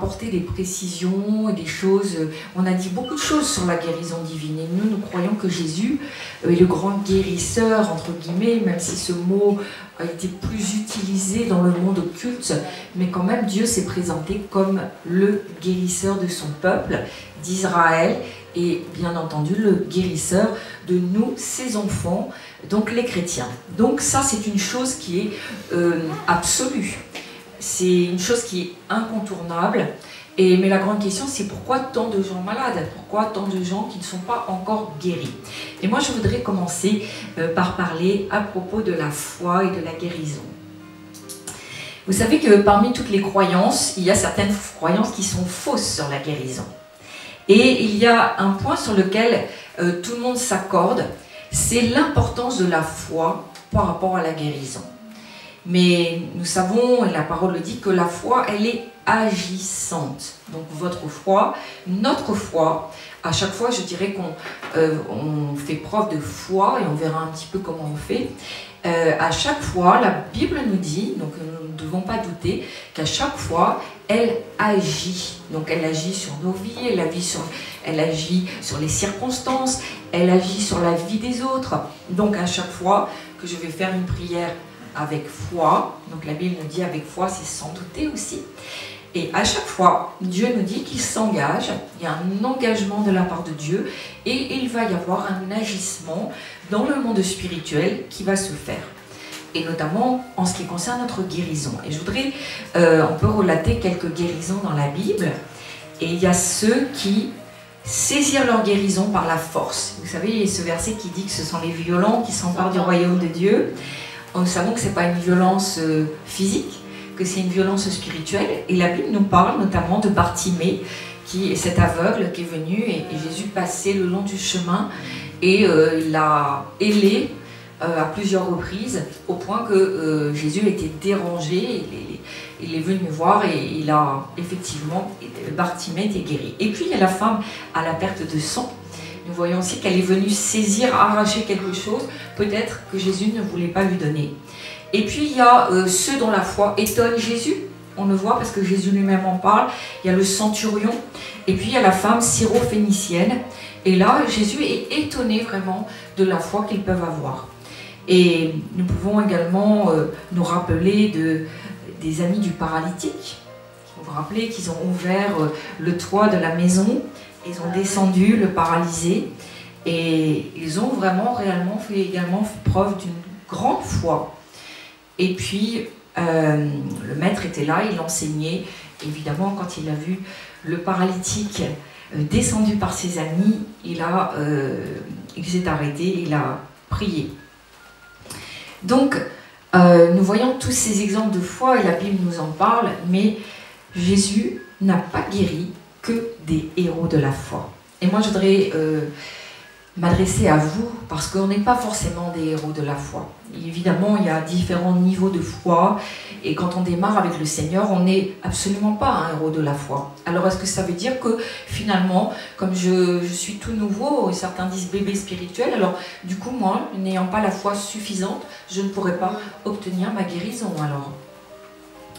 apporté des précisions et des choses. On a dit beaucoup de choses sur la guérison divine. Et nous croyons que Jésus est le grand guérisseur, entre guillemets, même si ce mot a été plus utilisé dans le monde occulte. Mais quand même, Dieu s'est présenté comme le guérisseur de son peuple, d'Israël, et bien entendu le guérisseur de nous, ses enfants, donc les chrétiens. Donc ça, c'est une chose qui est absolue. C'est une chose qui est incontournable. Mais la grande question, c'est pourquoi tant de gens malades? Pourquoi tant de gens qui ne sont pas encore guéris? Et moi, je voudrais commencer par parler à propos de la foi et de la guérison. Vous savez que parmi toutes les croyances, il y a certaines croyances qui sont fausses sur la guérison. Et il y a un point sur lequel tout le monde s'accorde, c'est l'importance de la foi par rapport à la guérison. Mais nous savons, et la parole le dit, que la foi, elle est agissante. Donc votre foi, notre foi, à chaque fois, je dirais qu'on fait preuve de foi, et on verra un petit peu comment on fait. À chaque fois, la Bible nous dit, donc nous ne devons pas douter, qu'à chaque fois, elle agit. Donc elle agit sur nos vies, elle agit sur les circonstances, elle agit sur la vie des autres. Donc à chaque fois que je vais faire une prière avec foi, donc la Bible nous dit avec foi, c'est sans douter aussi. Et à chaque fois, Dieu nous dit qu'il s'engage, il y a un engagement de la part de Dieu, et il va y avoir un agissement dans le monde spirituel qui va se faire. Et notamment en ce qui concerne notre guérison. Et je voudrais, on peut relater quelques guérisons dans la Bible, et il y a ceux qui saisirent leur guérison par la force. Vous savez, il y a ce verset qui dit que ce sont les violents qui s'emparent du royaume de Dieu. Nous savons que ce n'est pas une violence physique, que c'est une violence spirituelle. Et la Bible nous parle notamment de Bartimée, qui est cet aveugle qui est venu, et Jésus passait le long du chemin, et l'a hélé à plusieurs reprises, au point que Jésus était dérangé. Il est venu voir, et il a effectivement, Bartimée était guéri. Et puis il y a la femme à la perte de sang. Nous voyons aussi qu'elle est venue saisir, arracher quelque chose, peut-être que Jésus ne voulait pas lui donner. Et puis il y a ceux dont la foi étonne Jésus, on le voit parce que Jésus lui-même en parle. Il y a le centurion, et puis il y a la femme syro-phénicienne. Et là, Jésus est étonné vraiment de la foi qu'ils peuvent avoir. Et nous pouvons également nous rappeler des amis du paralytique. Vous vous rappelez qu'ils ont ouvert le toit de la maison, ils ont descendu le paralysé, et ils ont vraiment, réellement fait également preuve d'une grande foi. Et puis, le maître était là, il enseignait. Évidemment, quand il a vu le paralytique descendu par ses amis, il s'est arrêté, il a prié. Donc, nous voyons tous ces exemples de foi, et la Bible nous en parle, mais Jésus n'a pas guéri que des héros de la foi. Et moi, je voudrais m'adresser à vous, parce qu'on n'est pas forcément des héros de la foi. Évidemment, il y a différents niveaux de foi, et quand on démarre avec le Seigneur, on n'est absolument pas un héros de la foi. Alors, est-ce que ça veut dire que, finalement, comme je suis tout nouveau, certains disent bébé spirituel, alors, du coup, moi, n'ayant pas la foi suffisante, je ne pourrais pas obtenir ma guérison, alors.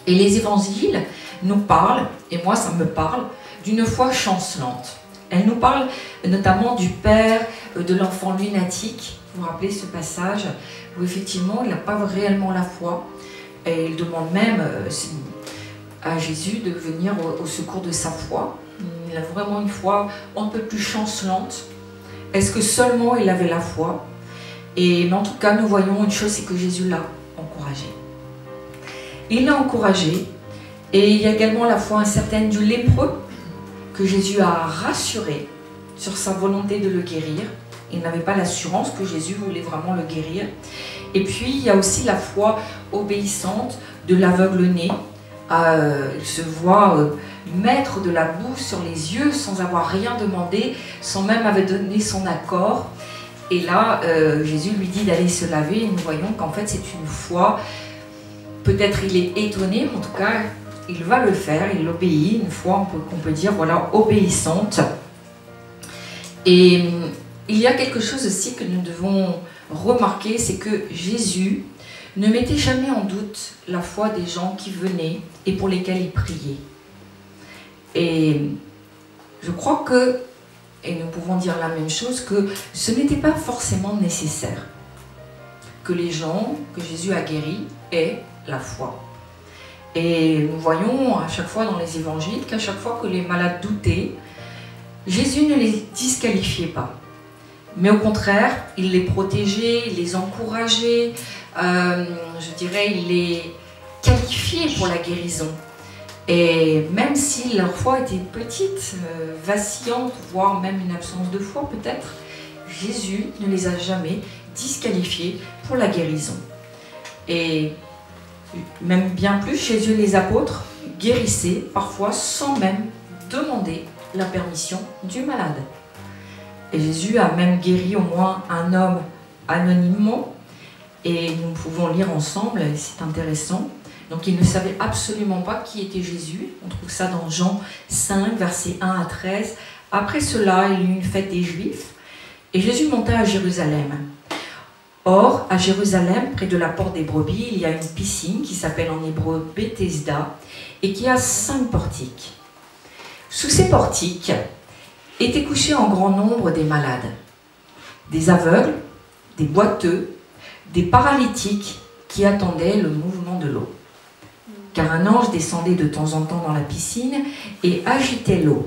Et les évangiles nous parlent, et moi, ça me parle, d'une foi chancelante. Elle nous parle notamment du père de l'enfant lunatique. Vous vous rappelez ce passage où effectivement il n'a pas réellement la foi, et il demande même à Jésus de venir au secours de sa foi. Il a vraiment une foi un peu plus chancelante. Est-ce que seulement il avait la foi? Mais en tout cas, nous voyons une chose, c'est que Jésus l'a encouragé. Il l'a encouragé, et il y a également la foi incertaine du lépreux, que Jésus a rassuré sur sa volonté de le guérir. Il n'avait pas l'assurance que Jésus voulait vraiment le guérir. Et puis, il y a aussi la foi obéissante de l'aveugle-né. Il se voit mettre de la boue sur les yeux sans avoir rien demandé, sans même avoir donné son accord. Et là, Jésus lui dit d'aller se laver. Et nous voyons qu'en fait, c'est une foi. Peut-être il est étonné, mais en tout cas, il va le faire, il obéit, une foi qu'on peut dire, voilà, obéissante. Et il y a quelque chose aussi que nous devons remarquer, c'est que Jésus ne mettait jamais en doute la foi des gens qui venaient et pour lesquels il priait. Et je crois que, et nous pouvons dire la même chose, que ce n'était pas forcément nécessaire que les gens que Jésus a guéris aient la foi. Et nous voyons à chaque fois dans les évangiles qu'à chaque fois que les malades doutaient, Jésus ne les disqualifiait pas. Mais au contraire, il les protégeait, il les encourageait, je dirais, il les qualifiait pour la guérison. Et même si leur foi était petite, vacillante, voire même une absence de foi peut-être, Jésus ne les a jamais disqualifiés pour la guérison. Et même bien plus, Jésus et les apôtres guérissaient parfois sans même demander la permission du malade. Et Jésus a même guéri au moins un homme anonymement, et nous pouvons lire ensemble, c'est intéressant. Donc il ne savait absolument pas qui était Jésus. On trouve ça dans Jean 5, versets 1 à 13. Après cela, il y eut une fête des Juifs, et Jésus monta à Jérusalem. Or, à Jérusalem, près de la porte des brebis, il y a une piscine qui s'appelle en hébreu Bethesda et qui a 5 portiques. Sous ces portiques étaient couchés en grand nombre des malades, des aveugles, des boiteux, des paralytiques qui attendaient le mouvement de l'eau. Car un ange descendait de temps en temps dans la piscine et agitait l'eau.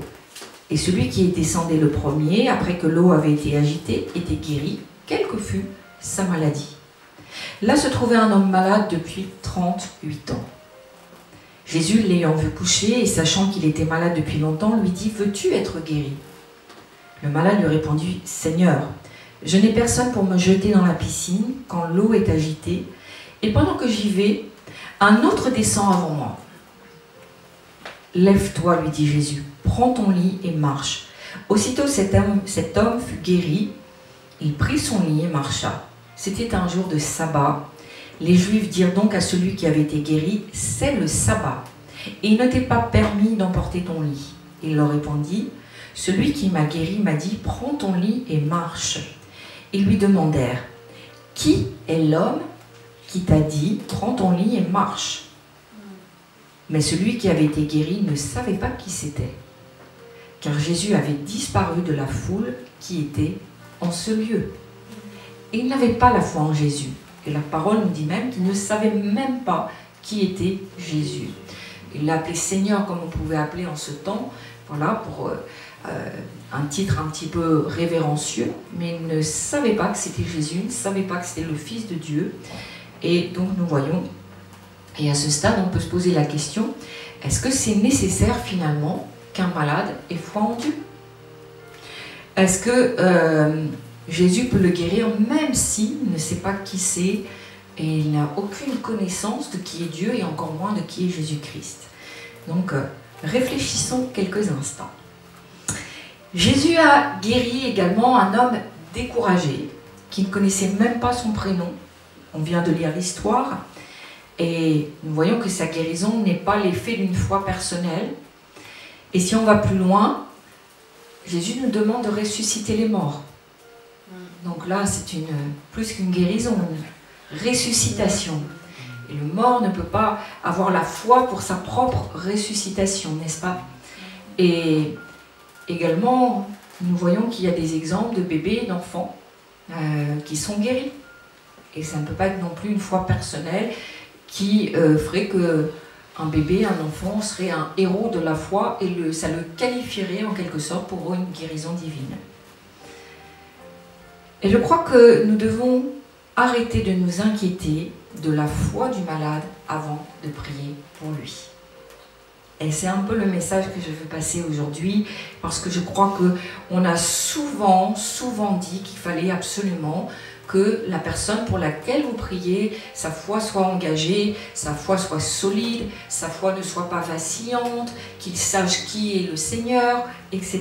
Et celui qui descendait le premier, après que l'eau avait été agitée, était guéri, quelle que fût sa maladie. Là se trouvait un homme malade depuis 38 ans. Jésus, l'ayant vu coucher et sachant qu'il était malade depuis longtemps, lui dit « Veux-tu être guéri ?» Le malade lui répondit « Seigneur, je n'ai personne pour me jeter dans la piscine quand l'eau est agitée, et pendant que j'y vais, un autre descend avant moi. » « Lève-toi, lui dit Jésus, prends ton lit et marche. » Aussitôt cet homme fut guéri, il prit son lit et marcha. C'était un jour de sabbat. Les Juifs dirent donc à celui qui avait été guéri, « C'est le sabbat, et il ne t'est pas permis d'emporter ton lit. » Il leur répondit, « Celui qui m'a guéri m'a dit, prends ton lit et marche. » Ils lui demandèrent, « Qui est l'homme qui t'a dit, prends ton lit et marche ?» Mais celui qui avait été guéri ne savait pas qui c'était, car Jésus avait disparu de la foule qui était en ce lieu. Et il n'avait pas la foi en Jésus. Et la parole nous dit même qu'il ne savait même pas qui était Jésus. Il l'appelait Seigneur, comme on pouvait appeler en ce temps, voilà, pour un titre un petit peu révérencieux, mais il ne savait pas que c'était Jésus, il ne savait pas que c'était le Fils de Dieu. Et donc nous voyons, et à ce stade on peut se poser la question, est-ce que c'est nécessaire finalement qu'un malade ait foi en Dieu? Est-ce que Jésus peut le guérir même s'il ne sait pas qui c'est et il n'a aucune connaissance de qui est Dieu et encore moins de qui est Jésus-Christ? Donc réfléchissons quelques instants. Jésus a guéri également un homme découragé qui ne connaissait même pas son prénom. On vient de lire l'histoire et nous voyons que sa guérison n'est pas l'effet d'une foi personnelle. Et si on va plus loin, Jésus nous demande de ressusciter les morts. Donc là, c'est plus qu'une guérison, une ressuscitation. Et le mort ne peut pas avoir la foi pour sa propre ressuscitation, n'est-ce pas? Et également, nous voyons qu'il y a des exemples de bébés et d'enfants qui sont guéris. Et ça ne peut pas être non plus une foi personnelle qui ferait qu'un bébé, un enfant serait un héros de la foi et ça le qualifierait en quelque sorte pour une guérison divine. Et je crois que nous devons arrêter de nous inquiéter de la foi du malade avant de prier pour lui. Et c'est un peu le message que je veux passer aujourd'hui, parce que je crois qu'on a souvent dit qu'il fallait absolument que la personne pour laquelle vous priez, sa foi soit engagée, sa foi soit solide, sa foi ne soit pas vacillante, qu'il sache qui est le Seigneur, etc.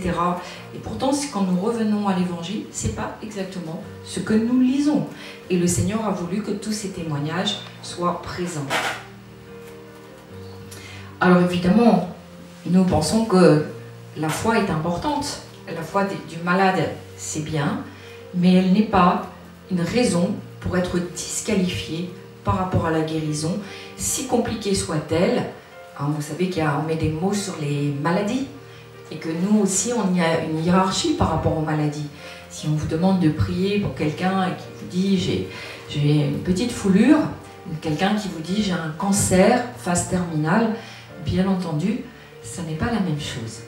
Et pourtant, quand nous revenons à l'Évangile, ce n'est pas exactement ce que nous lisons. Et le Seigneur a voulu que tous ces témoignages soient présents. Alors évidemment, nous pensons que la foi est importante. La foi du malade, c'est bien, mais elle n'est pas une raison pour être disqualifiée par rapport à la guérison, si compliquée soit-elle, Hein, vous savez qu'on met des mots sur les maladies et que nous aussi, on y a une hiérarchie par rapport aux maladies. Si on vous demande de prier pour quelqu'un qui vous dit j'ai une petite foulure, ou quelqu'un qui vous dit j'ai un cancer, phase terminale, bien entendu, ça n'est pas la même chose.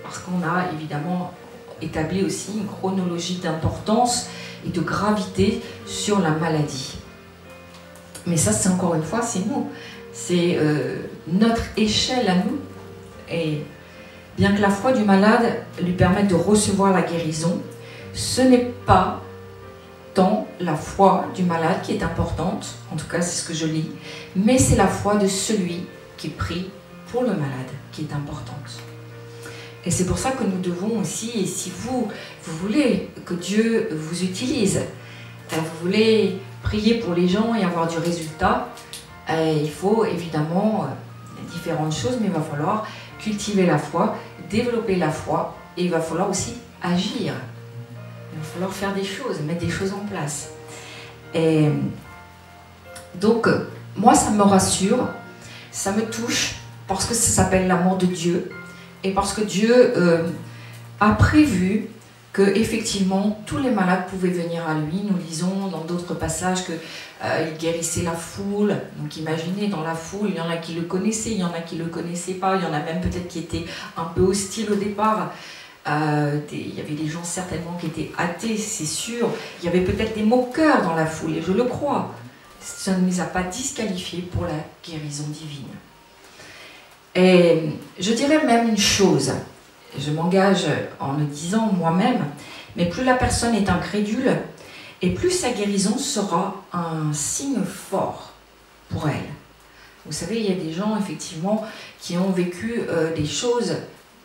Parce qu'on a évidemment établi aussi une chronologie d'importance et de gravité sur la maladie. Mais ça, c'est encore une fois, c'est nous. C'est notre échelle à nous. Et bien que la foi du malade lui permette de recevoir la guérison, ce n'est pas tant la foi du malade qui est importante, en tout cas c'est ce que je lis, mais c'est la foi de celui qui prie pour le malade qui est importante. Et c'est pour ça que nous devons aussi, et si vous voulez que Dieu vous utilise, vous voulez prier pour les gens et avoir du résultat, il faut évidemment différentes choses, mais il va falloir cultiver la foi, développer la foi, et il va falloir aussi agir. Il va falloir faire des choses, mettre des choses en place. Et donc, moi, ça me rassure, ça me touche, parce que ça s'appelle l'amour de Dieu, et parce que Dieu a prévu que effectivement tous les malades pouvaient venir à lui. Nous lisons dans d'autres passages qu'il guérissait la foule. Donc imaginez, dans la foule, il y en a qui le connaissaient, il y en a qui ne le connaissaient pas, il y en a même peut-être qui étaient un peu hostiles au départ. Il y avait des gens certainement qui étaient athées, c'est sûr. Il y avait peut-être des moqueurs dans la foule, et je le crois. Ça ne les a pas disqualifiés pour la guérison divine. Et je dirais même une chose, je m'engage en le disant moi-même, mais plus la personne est incrédule, et plus sa guérison sera un signe fort pour elle. Vous savez, il y a des gens effectivement qui ont vécu des choses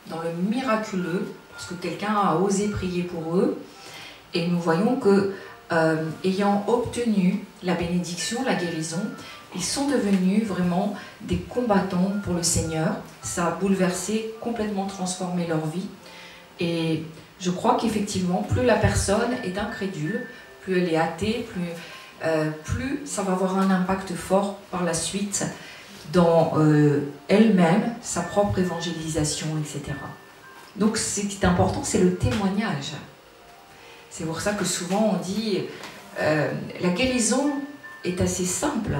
dans le miraculeux, parce que quelqu'un a osé prier pour eux, et nous voyons que, ayant obtenu la bénédiction, la guérison, ils sont devenus vraiment des combattants pour le Seigneur. Ça a bouleversé, complètement transformé leur vie. Et je crois qu'effectivement, plus la personne est incrédule, plus elle est athée, plus ça va avoir un impact fort par la suite dans elle-même, sa propre évangélisation, etc. Donc ce qui est important, c'est le témoignage. C'est pour ça que souvent on dit la guérison est assez simple.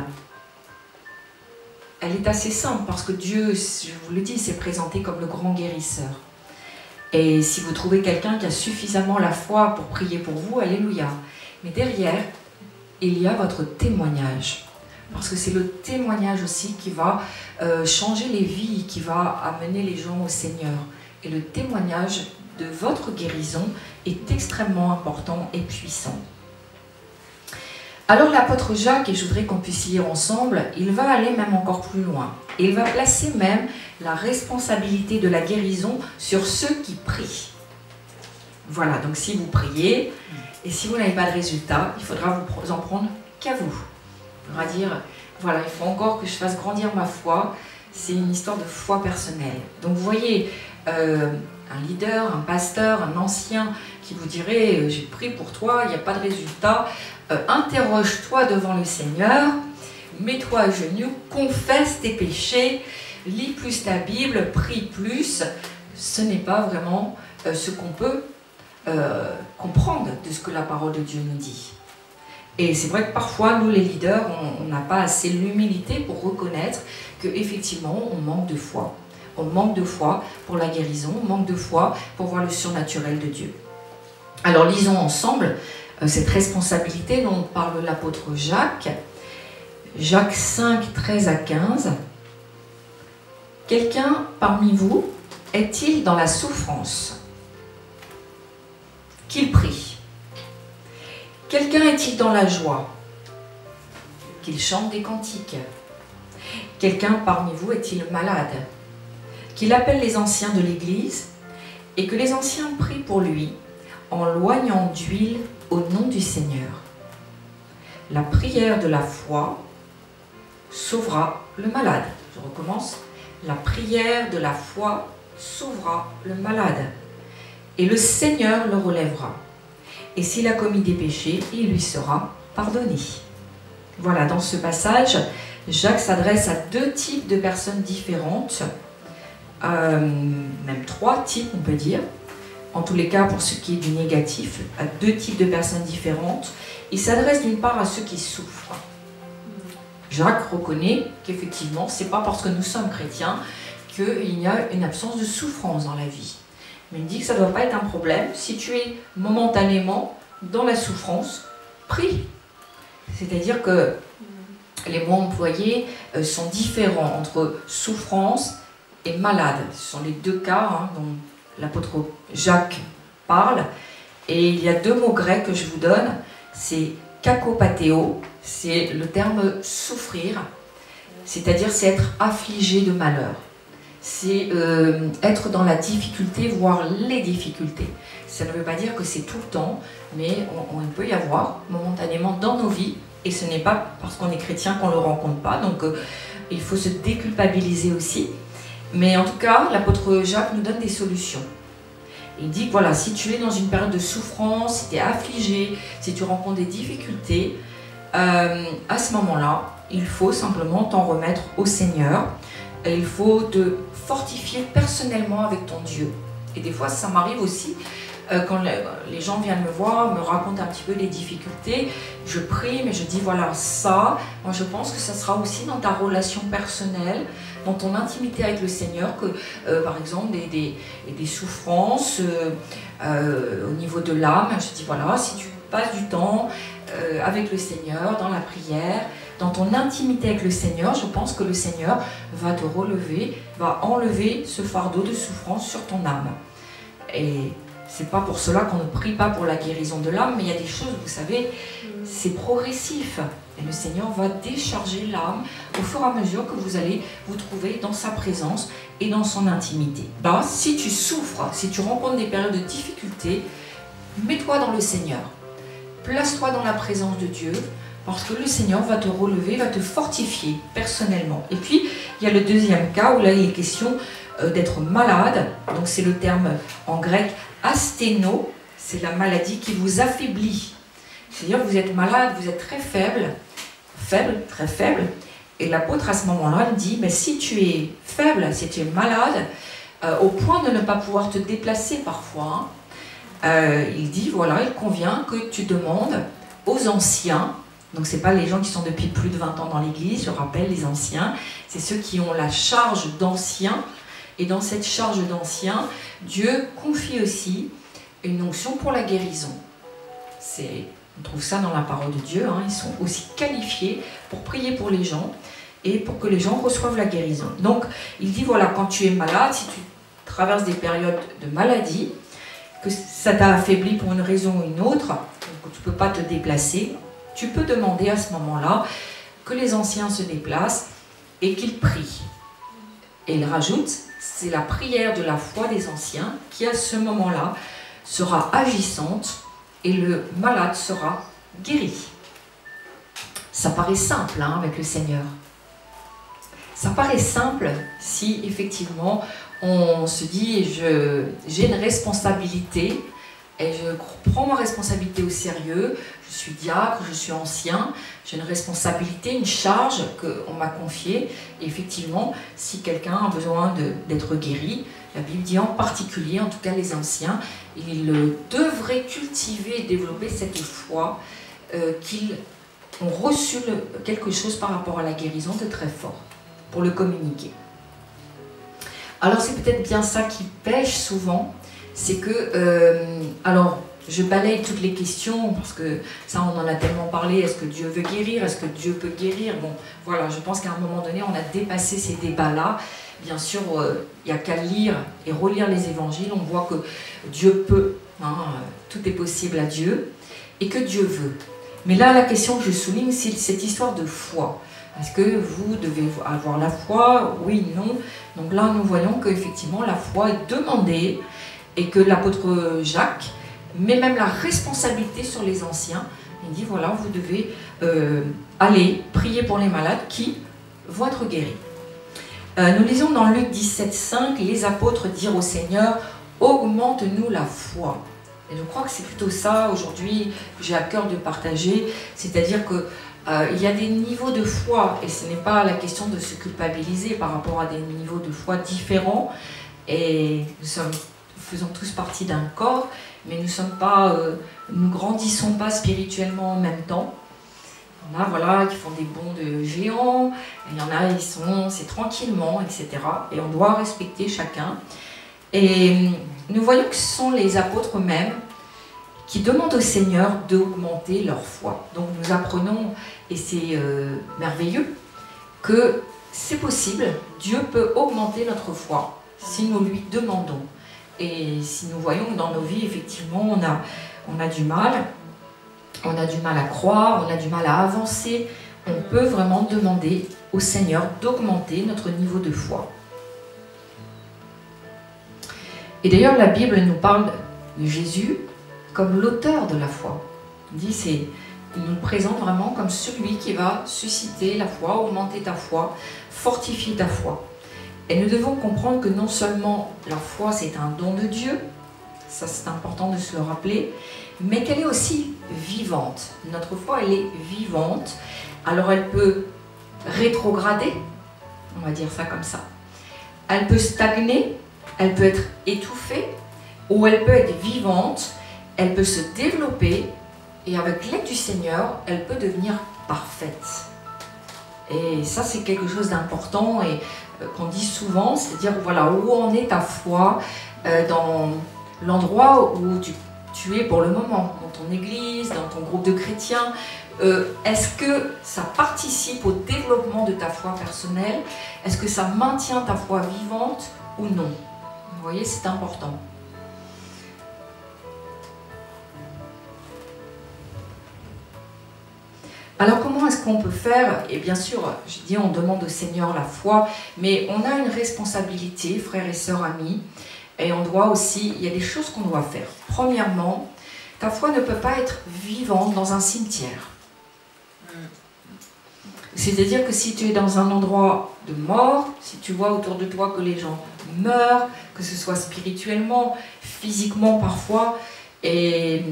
Elle est assez simple parce que Dieu, je vous le dis, s'est présenté comme le grand guérisseur. Et si vous trouvez quelqu'un qui a suffisamment la foi pour prier pour vous, alléluia. Mais derrière, il y a votre témoignage. Parce que c'est le témoignage aussi qui va changer les vies, qui va amener les gens au Seigneur. Et le témoignage de votre guérison est extrêmement important et puissant. Alors l'apôtre Jacques, et je voudrais qu'on puisse lire ensemble, il va aller même encore plus loin. Il va placer même la responsabilité de la guérison sur ceux qui prient. Voilà, donc si vous priez, et si vous n'avez pas de résultat, il faudra vous en prendre qu'à vous. Il faudra dire, voilà, il faut encore que je fasse grandir ma foi. C'est une histoire de foi personnelle. Donc vous voyez, un leader, un pasteur, un ancien qui vous dirait, j'ai prié pour toi, il n'y a pas de résultat. Interroge-toi devant le Seigneur, mets-toi à genoux, confesse tes péchés, lis plus ta Bible, prie plus. Ce n'est pas vraiment ce qu'on peut comprendre de ce que la parole de Dieu nous dit. Et c'est vrai que parfois, nous les leaders, on n'a pas assez l'humilité pour reconnaître qu'effectivement, on manque de foi. On manque de foi pour la guérison, on manque de foi pour voir le surnaturel de Dieu. Alors lisons ensemble cette responsabilité dont parle l'apôtre Jacques. Jacques 5, 13 à 15. Quelqu'un parmi vous est-il dans la souffrance? Qu'il prie. Quelqu'un est-il dans la joie? Qu'il chante des cantiques. Quelqu'un parmi vous est-il malade? Qu'il appelle les anciens de l'Église et que les anciens prient pour lui en loignant d'huile au nom du Seigneur. La prière de la foi sauvera le malade. Je recommence. La prière de la foi sauvera le malade. Et le Seigneur le relèvera. Et s'il a commis des péchés, il lui sera pardonné. Voilà, dans ce passage, Jacques s'adresse à deux types de personnes différentes, même trois types on peut dire, en tous les cas pour ce qui est du négatif, à deux types de personnes différentes. Il s'adresse d'une part à ceux qui souffrent. Jacques reconnaît qu'effectivement, ce n'est pas parce que nous sommes chrétiens qu'il y a une absence de souffrance dans la vie. Mais il dit que ça ne doit pas être un problème. Si tu es momentanément dans la souffrance, prie. C'est-à-dire que les mots employés sont différents entre souffrance et malade. Ce sont les deux cas dont l'apôtre Jacques parle. Et il y a deux mots grecs que je vous donne. C'est kakopathéo, c'est le terme souffrir, c'est-à-dire c'est être affligé de malheur. C'est être dans la difficulté, voire les difficultés. Ça ne veut pas dire que c'est tout le temps, mais on peut y avoir momentanément dans nos vies, et ce n'est pas parce qu'on est chrétien qu'on ne le rencontre pas, donc il faut se déculpabiliser aussi. Mais en tout cas, l'apôtre Jacques nous donne des solutions. Il dit que voilà, si tu es dans une période de souffrance, si tu es affligé, si tu rencontres des difficultés, à ce moment-là, il faut simplement t'en remettre au Seigneur. Et il faut te fortifier personnellement avec ton Dieu. Et des fois, ça m'arrive aussi, quand les gens viennent me voir, me racontent un petit peu les difficultés, je prie, mais je dis voilà, ça, moi je pense que ça sera aussi dans ta relation personnelle, dans ton intimité avec le Seigneur, que par exemple des souffrances au niveau de l'âme, je dis voilà, si tu passes du temps avec le Seigneur, dans la prière, dans ton intimité avec le Seigneur, je pense que le Seigneur va te relever, va enlever ce fardeau de souffrance sur ton âme. Et c'est pas pour cela qu'on ne prie pas pour la guérison de l'âme, mais il y a des choses, vous savez, c'est progressif. Et le Seigneur va décharger l'âme au fur et à mesure que vous allez vous trouver dans sa présence et dans son intimité. Bah, si tu souffres, si tu rencontres des périodes de difficulté, mets-toi dans le Seigneur. Place-toi dans la présence de Dieu, parce que le Seigneur va te relever, va te fortifier personnellement. Et puis, il y a le deuxième cas où là, il est question d'être malade. Donc, c'est le terme en grec asthéno, c'est la maladie qui vous affaiblit. C'est-à-dire que vous êtes malade, vous êtes très faible, très faible. Et l'apôtre, à ce moment-là, dit, mais si tu es faible, si tu es malade, au point de ne pas pouvoir te déplacer parfois, il dit, voilà, il convient que tu demandes aux anciens. Donc ce n'est pas les gens qui sont depuis plus de 20 ans dans l'église, je rappelle les anciens, c'est ceux qui ont la charge d'anciens. Et dans cette charge d'anciens, Dieu confie aussi une onction pour la guérison. On trouve ça dans la parole de Dieu, ils sont aussi qualifiés pour prier pour les gens et pour que les gens reçoivent la guérison. Donc il dit voilà, quand tu es malade, si tu traverses des périodes de maladie, que ça t'a affaibli pour une raison ou une autre, que tu ne peux pas te déplacer, tu peux demander à ce moment-là que les anciens se déplacent et qu'ils prient. Et il rajoute, c'est la prière de la foi des anciens qui à ce moment-là sera agissante et le malade sera guéri. Ça paraît simple avec le Seigneur. Ça paraît simple si effectivement on se dit j'ai une responsabilité et je prends ma responsabilité au sérieux, je suis diacre, je suis ancien, j'ai une responsabilité, une charge qu'on m'a confiée. Et effectivement, si quelqu'un a besoin d'être guéri, la Bible dit en particulier, en tout cas les anciens, ils devraient cultiver et développer cette foi qu'ils ont reçu quelque chose par rapport à la guérison de très fort, pour le communiquer. Alors c'est peut-être bien ça qui pêche souvent, c'est que, alors je balaye toutes les questions, parce que ça on en a tellement parlé, est-ce que Dieu veut guérir, est-ce que Dieu peut guérir, bon voilà, je pense qu'à un moment donné on a dépassé ces débats-là. Bien sûr, il n'y a qu'à lire et relire les évangiles, on voit que Dieu peut, tout est possible à Dieu, et que Dieu veut. Mais là la question que je souligne, c'est cette histoire de foi. Est-ce que vous devez avoir la foi? Oui, non. Donc là, nous voyons qu'effectivement, la foi est demandée et que l'apôtre Jacques met même la responsabilité sur les anciens. Il dit, voilà, vous devez aller prier pour les malades qui vont être guéris. Nous lisons dans Luc 17,5, les apôtres dirent au Seigneur, augmente-nous la foi. Et je crois que c'est plutôt ça, aujourd'hui, que j'ai à cœur de partager. C'est-à-dire que il y a des niveaux de foi, et ce n'est pas la question de se culpabiliser par rapport à des niveaux de foi différents, et nous faisons tous partie d'un corps, mais nous grandissons pas spirituellement en même temps. Il y en a voilà, qui font des bonds de géants, il y en a c'est tranquillement, etc. Et on doit respecter chacun. Et nous voyons que ce sont les apôtres eux-mêmes qui demandent au Seigneur d'augmenter leur foi. Donc nous apprenons, et c'est merveilleux, que c'est possible, Dieu peut augmenter notre foi si nous lui demandons. Et si nous voyons que dans nos vies, effectivement, on a du mal à croire, on a du mal à avancer, on peut vraiment demander au Seigneur d'augmenter notre niveau de foi. Et d'ailleurs, la Bible nous parle de Jésus comme l'auteur de la foi. Il nous présente vraiment comme celui qui va susciter la foi, augmenter ta foi, fortifier ta foi. Et nous devons comprendre que non seulement la foi c'est un don de Dieu, ça c'est important de se le rappeler, mais qu'elle est aussi vivante. Notre foi elle est vivante, alors elle peut rétrograder, on va dire ça comme ça, elle peut stagner, elle peut être étouffée, ou elle peut être vivante, elle peut se développer, et avec l'aide du Seigneur, elle peut devenir parfaite. Et ça c'est quelque chose d'important et qu'on dit souvent, c'est-à-dire voilà, où en est ta foi dans l'endroit où tu es pour le moment, dans ton église, dans ton groupe de chrétiens. Est-ce que ça participe au développement de ta foi personnelle? Est-ce que ça maintient ta foi vivante ou non? Vous voyez, c'est important. Alors comment est-ce qu'on peut faire? Et bien sûr, je dis on demande au Seigneur la foi, mais on a une responsabilité, frères et sœurs, amis, et on doit aussi, il y a des choses qu'on doit faire. Premièrement, ta foi ne peut pas être vivante dans un cimetière. C'est-à-dire que si tu es dans un endroit de mort, si tu vois autour de toi que les gens meurent, que ce soit spirituellement, physiquement parfois, et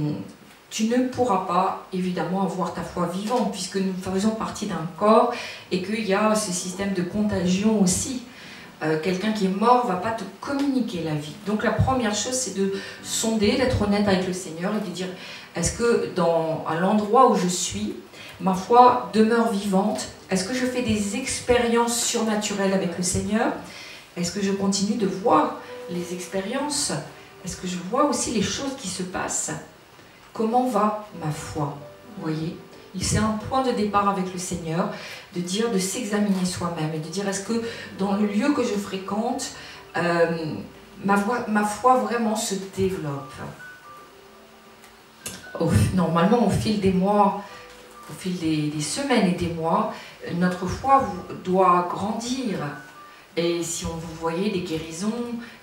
tu ne pourras pas évidemment avoir ta foi vivante puisque nous faisons partie d'un corps et qu'il y a ce système de contagion aussi. Quelqu'un qui est mort ne va pas te communiquer la vie. Donc la première chose c'est de sonder, d'être honnête avec le Seigneur et de dire est-ce que à l'endroit où je suis, ma foi demeure vivante? Est-ce que je fais des expériences surnaturelles avec le Seigneur? Est-ce que je continue de voir les expériences? Est-ce que je vois aussi les choses qui se passent? Comment va ma foi? Vous voyez, c'est un point de départ avec le Seigneur, de s'examiner soi-même et de dire est-ce que dans le lieu que je fréquente, ma foi vraiment se développe. Normalement, au fil des mois, au fil des semaines et des mois, notre foi doit grandir. Et si vous voyez des guérisons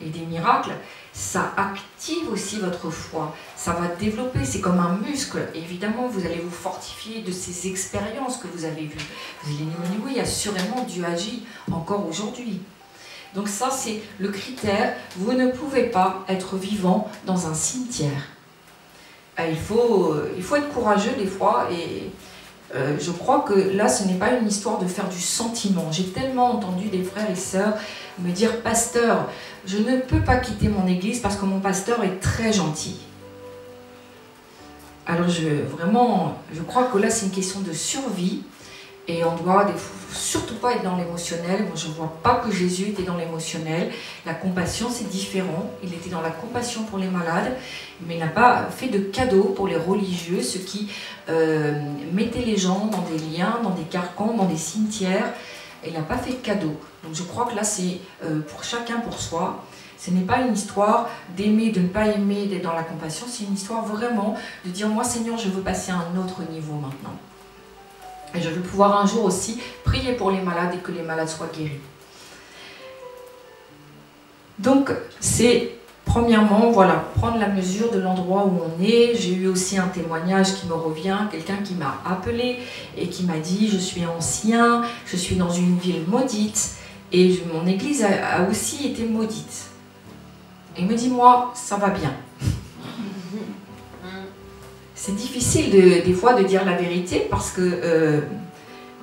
et des miracles, ça active aussi votre foi, ça va développer, c'est comme un muscle. Et évidemment, vous allez vous fortifier de ces expériences que vous avez vues. Vous allez dire, oui, assurément, Dieu agit encore aujourd'hui. Donc ça, c'est le critère. Vous ne pouvez pas être vivant dans un cimetière. Il faut être courageux des fois et je crois que là, ce n'est pas une histoire de faire du sentiment. J'ai tellement entendu des frères et sœurs me dire « Pasteur, je ne peux pas quitter mon église parce que mon pasteur est très gentil. » Alors je crois que là, c'est une question de survie et on doit surtout pas être dans l'émotionnel. Moi, je ne vois pas que Jésus était dans l'émotionnel. La compassion, c'est différent. Il était dans la compassion pour les malades, mais il n'a pas fait de cadeaux pour les religieux, ceux qui mettaient les gens dans des liens, dans des carcans, dans des cimetières. Il n'a pas fait de cadeaux. Donc je crois que là, c'est pour chacun pour soi. Ce n'est pas une histoire d'aimer, de ne pas aimer, d'être dans la compassion. C'est une histoire vraiment de dire, moi Seigneur, je veux passer à un autre niveau maintenant. Et je veux pouvoir un jour aussi prier pour les malades et que les malades soient guéris. Donc, c'est premièrement, voilà, prendre la mesure de l'endroit où on est. J'ai eu aussi un témoignage qui me revient, quelqu'un qui m'a appelé et qui m'a dit « Je suis ancien, je suis dans une ville maudite et mon église a aussi été maudite. » Et il me dit « Moi, ça va bien. » c'est difficile des fois de dire la vérité parce que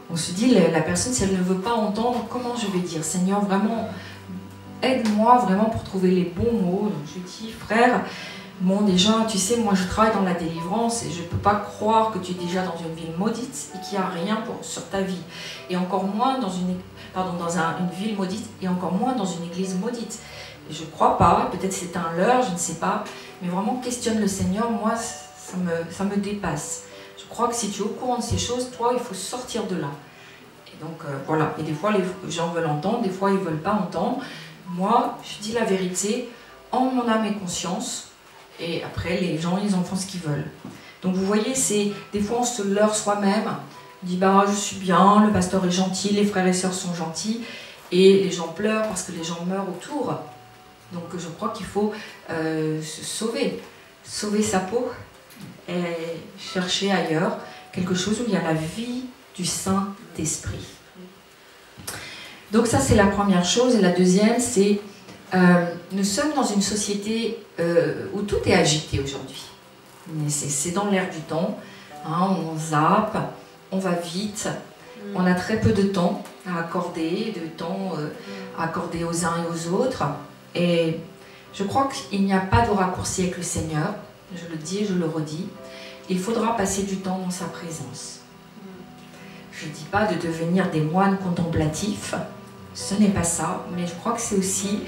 on se dit, la personne, si elle ne veut pas entendre, comment je vais dire? Seigneur, vraiment, aide-moi vraiment pour trouver les bons mots. Donc je dis, frère, bon déjà, tu sais, moi je travaille dans la délivrance et je ne peux pas croire que tu es déjà dans une ville maudite et qu'il n'y a rien sur ta vie. Et encore moins dans une ville maudite et encore moins dans une église maudite. Et je ne crois pas, peut-être c'est un leurre, je ne sais pas, mais vraiment questionne le Seigneur, moi ça me dépasse. Je crois que si tu es au courant de ces choses, toi il faut sortir de là. Et donc voilà, et des fois les gens veulent entendre, des fois ils ne veulent pas entendre. Moi, je dis la vérité en mon âme et conscience. Et après, les gens, ils en font ce qu'ils veulent. Donc vous voyez, des fois on se leurre soi-même. On dit, bah je suis bien, le pasteur est gentil, les frères et sœurs sont gentils. Et les gens pleurent parce que les gens meurent autour. Donc je crois qu'il faut se sauver sa peau et chercher ailleurs quelque chose où il y a la vie du Saint-Esprit. Donc ça, c'est la première chose. Et la deuxième, c'est nous sommes dans une société où tout est agité aujourd'hui. C'est dans l'air du temps. Hein, on zappe, on va vite. On a très peu de temps à accorder, aux uns et aux autres. Et je crois qu'il n'y a pas de raccourci avec le Seigneur. Je le dis et je le redis. Il faudra passer du temps dans sa présence. Je ne dis pas de devenir des moines contemplatifs. Ce n'est pas ça, mais je crois que c'est aussi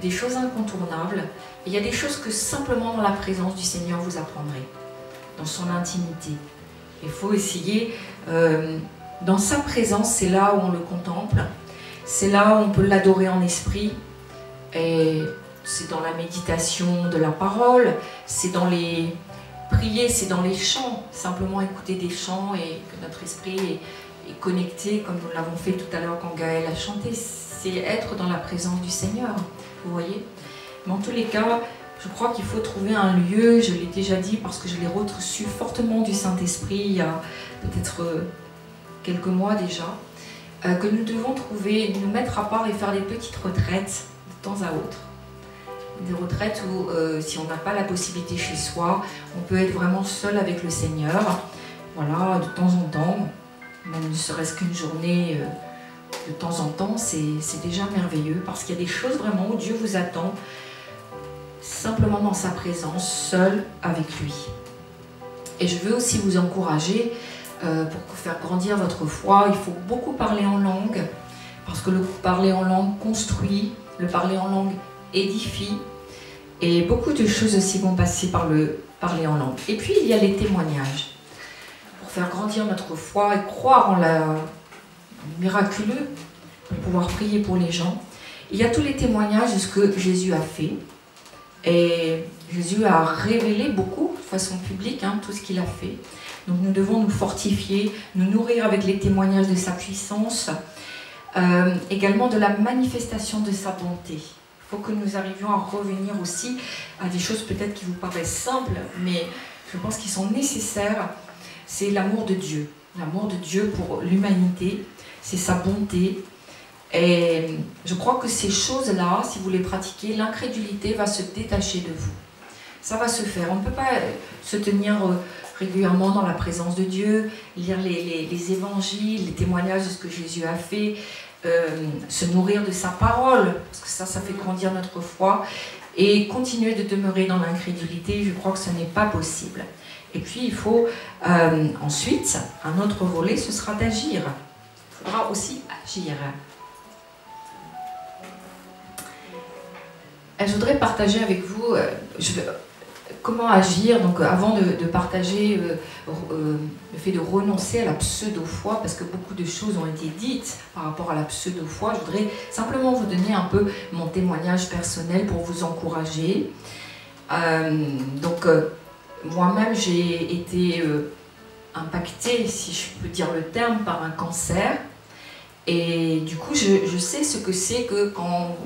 des choses incontournables. Et il y a des choses que simplement dans la présence du Seigneur vous apprendrez, dans son intimité. Il faut essayer, dans sa présence, c'est là où on le contemple, c'est là où on peut l'adorer en esprit, et c'est dans la méditation de la parole, c'est dans les prières, c'est dans les chants, simplement écouter des chants et que notre esprit est connecté, comme nous l'avons fait tout à l'heure quand Gaël a chanté, c'est être dans la présence du Seigneur, vous voyez. Mais en tous les cas, je crois qu'il faut trouver un lieu, je l'ai déjà dit parce que je l'ai reçu fortement du Saint-Esprit il y a peut-être quelques mois déjà, que nous devons trouver, nous mettre à part et faire des petites retraites de temps à autre. Des retraites où si on n'a pas la possibilité chez soi, on peut être vraiment seul avec le Seigneur, voilà, de temps en temps. Même ne serait-ce qu'une journée de temps en temps, c'est déjà merveilleux parce qu'il y a des choses vraiment où Dieu vous attend simplement dans sa présence, seul avec lui. Et je veux aussi vous encourager pour faire grandir votre foi. Il faut beaucoup parler en langue parce que le parler en langue construit, le parler en langue édifie et beaucoup de choses aussi vont passer par le parler en langue. Et puis il y a les témoignages. Faire grandir notre foi et croire en la miraculeux pour pouvoir prier pour les gens. Il y a tous les témoignages de ce que Jésus a fait et Jésus a révélé beaucoup de façon publique tout ce qu'il a fait. Donc nous devons nous fortifier, nous nourrir avec les témoignages de sa puissance, également de la manifestation de sa bonté. Il faut que nous arrivions à revenir aussi à des choses peut-être qui vous paraissent simples, mais je pense qu'ils sont nécessaires. C'est l'amour de Dieu pour l'humanité, c'est sa bonté. Et je crois que ces choses-là, si vous les pratiquez, l'incrédulité va se détacher de vous. Ça va se faire. On ne peut pas se tenir régulièrement dans la présence de Dieu, lire les évangiles, les témoignages de ce que Jésus a fait, se nourrir de sa parole, parce que ça fait grandir notre foi, et continuer de demeurer dans l'incrédulité. Je crois que ce n'est pas possible. Et puis il faut ensuite, un autre volet, ce sera d'agir. Il faudra aussi agir. Je voudrais partager avec vous comment agir. Donc avant de partager le fait de renoncer à la pseudo-foi, parce que beaucoup de choses ont été dites par rapport à la pseudo-foi, je voudrais simplement vous donner un peu mon témoignage personnel pour vous encourager. Moi-même, j'ai été impactée, si je peux dire le terme, par un cancer. Et du coup, je sais ce que c'est que quand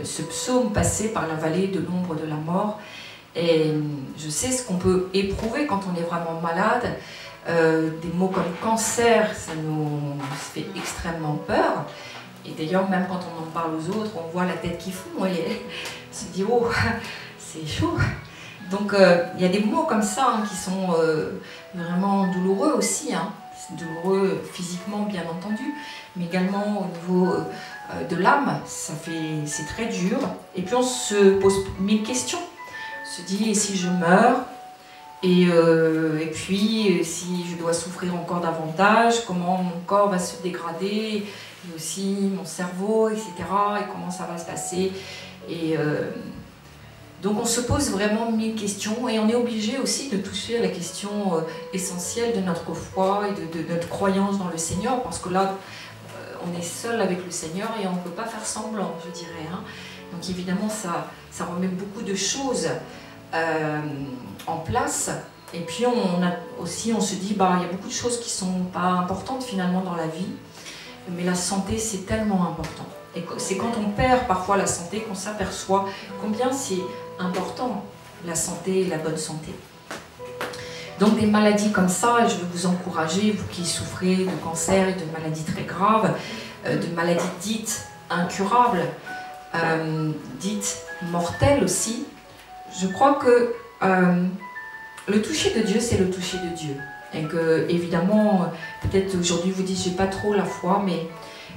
ce psaume passait par la vallée de l'ombre de la mort. Et je sais ce qu'on peut éprouver quand on est vraiment malade. Des mots comme cancer, ça nous fait extrêmement peur. Et d'ailleurs, même quand on en parle aux autres, on voit la tête qui fond et on se dit « Oh, c'est chaud !» Donc il y a des mots comme ça qui sont vraiment douloureux aussi. C'est douloureux physiquement bien entendu, mais également au niveau de l'âme, c'est très dur. Et puis on se pose 1000 questions. On se dit, et si je meurs? Et puis, si je dois souffrir encore davantage, comment mon corps va se dégrader, et aussi mon cerveau, etc. Et comment ça va se passer. Et donc on se pose vraiment 1000 questions et on est obligé aussi de toucher à la question essentielle de notre foi et de notre croyance dans le Seigneur, parce que là, on est seul avec le Seigneur et on ne peut pas faire semblant, je dirais. Donc évidemment, ça remet beaucoup de choses en place. Et puis on se dit, il y a beaucoup de choses qui ne sont pas importantes finalement dans la vie, mais la santé c'est tellement important. Et c'est quand on perd parfois la santé qu'on s'aperçoit combien c'est important la santé et la bonne santé. Donc des maladies comme ça, je veux vous encourager, vous qui souffrez de cancer et de maladies très graves, de maladies dites incurables, dites mortelles aussi. Je crois que le toucher de Dieu, c'est le toucher de Dieu. Et que, évidemment, peut-être aujourd'hui vous dites, j'ai pas trop la foi, mais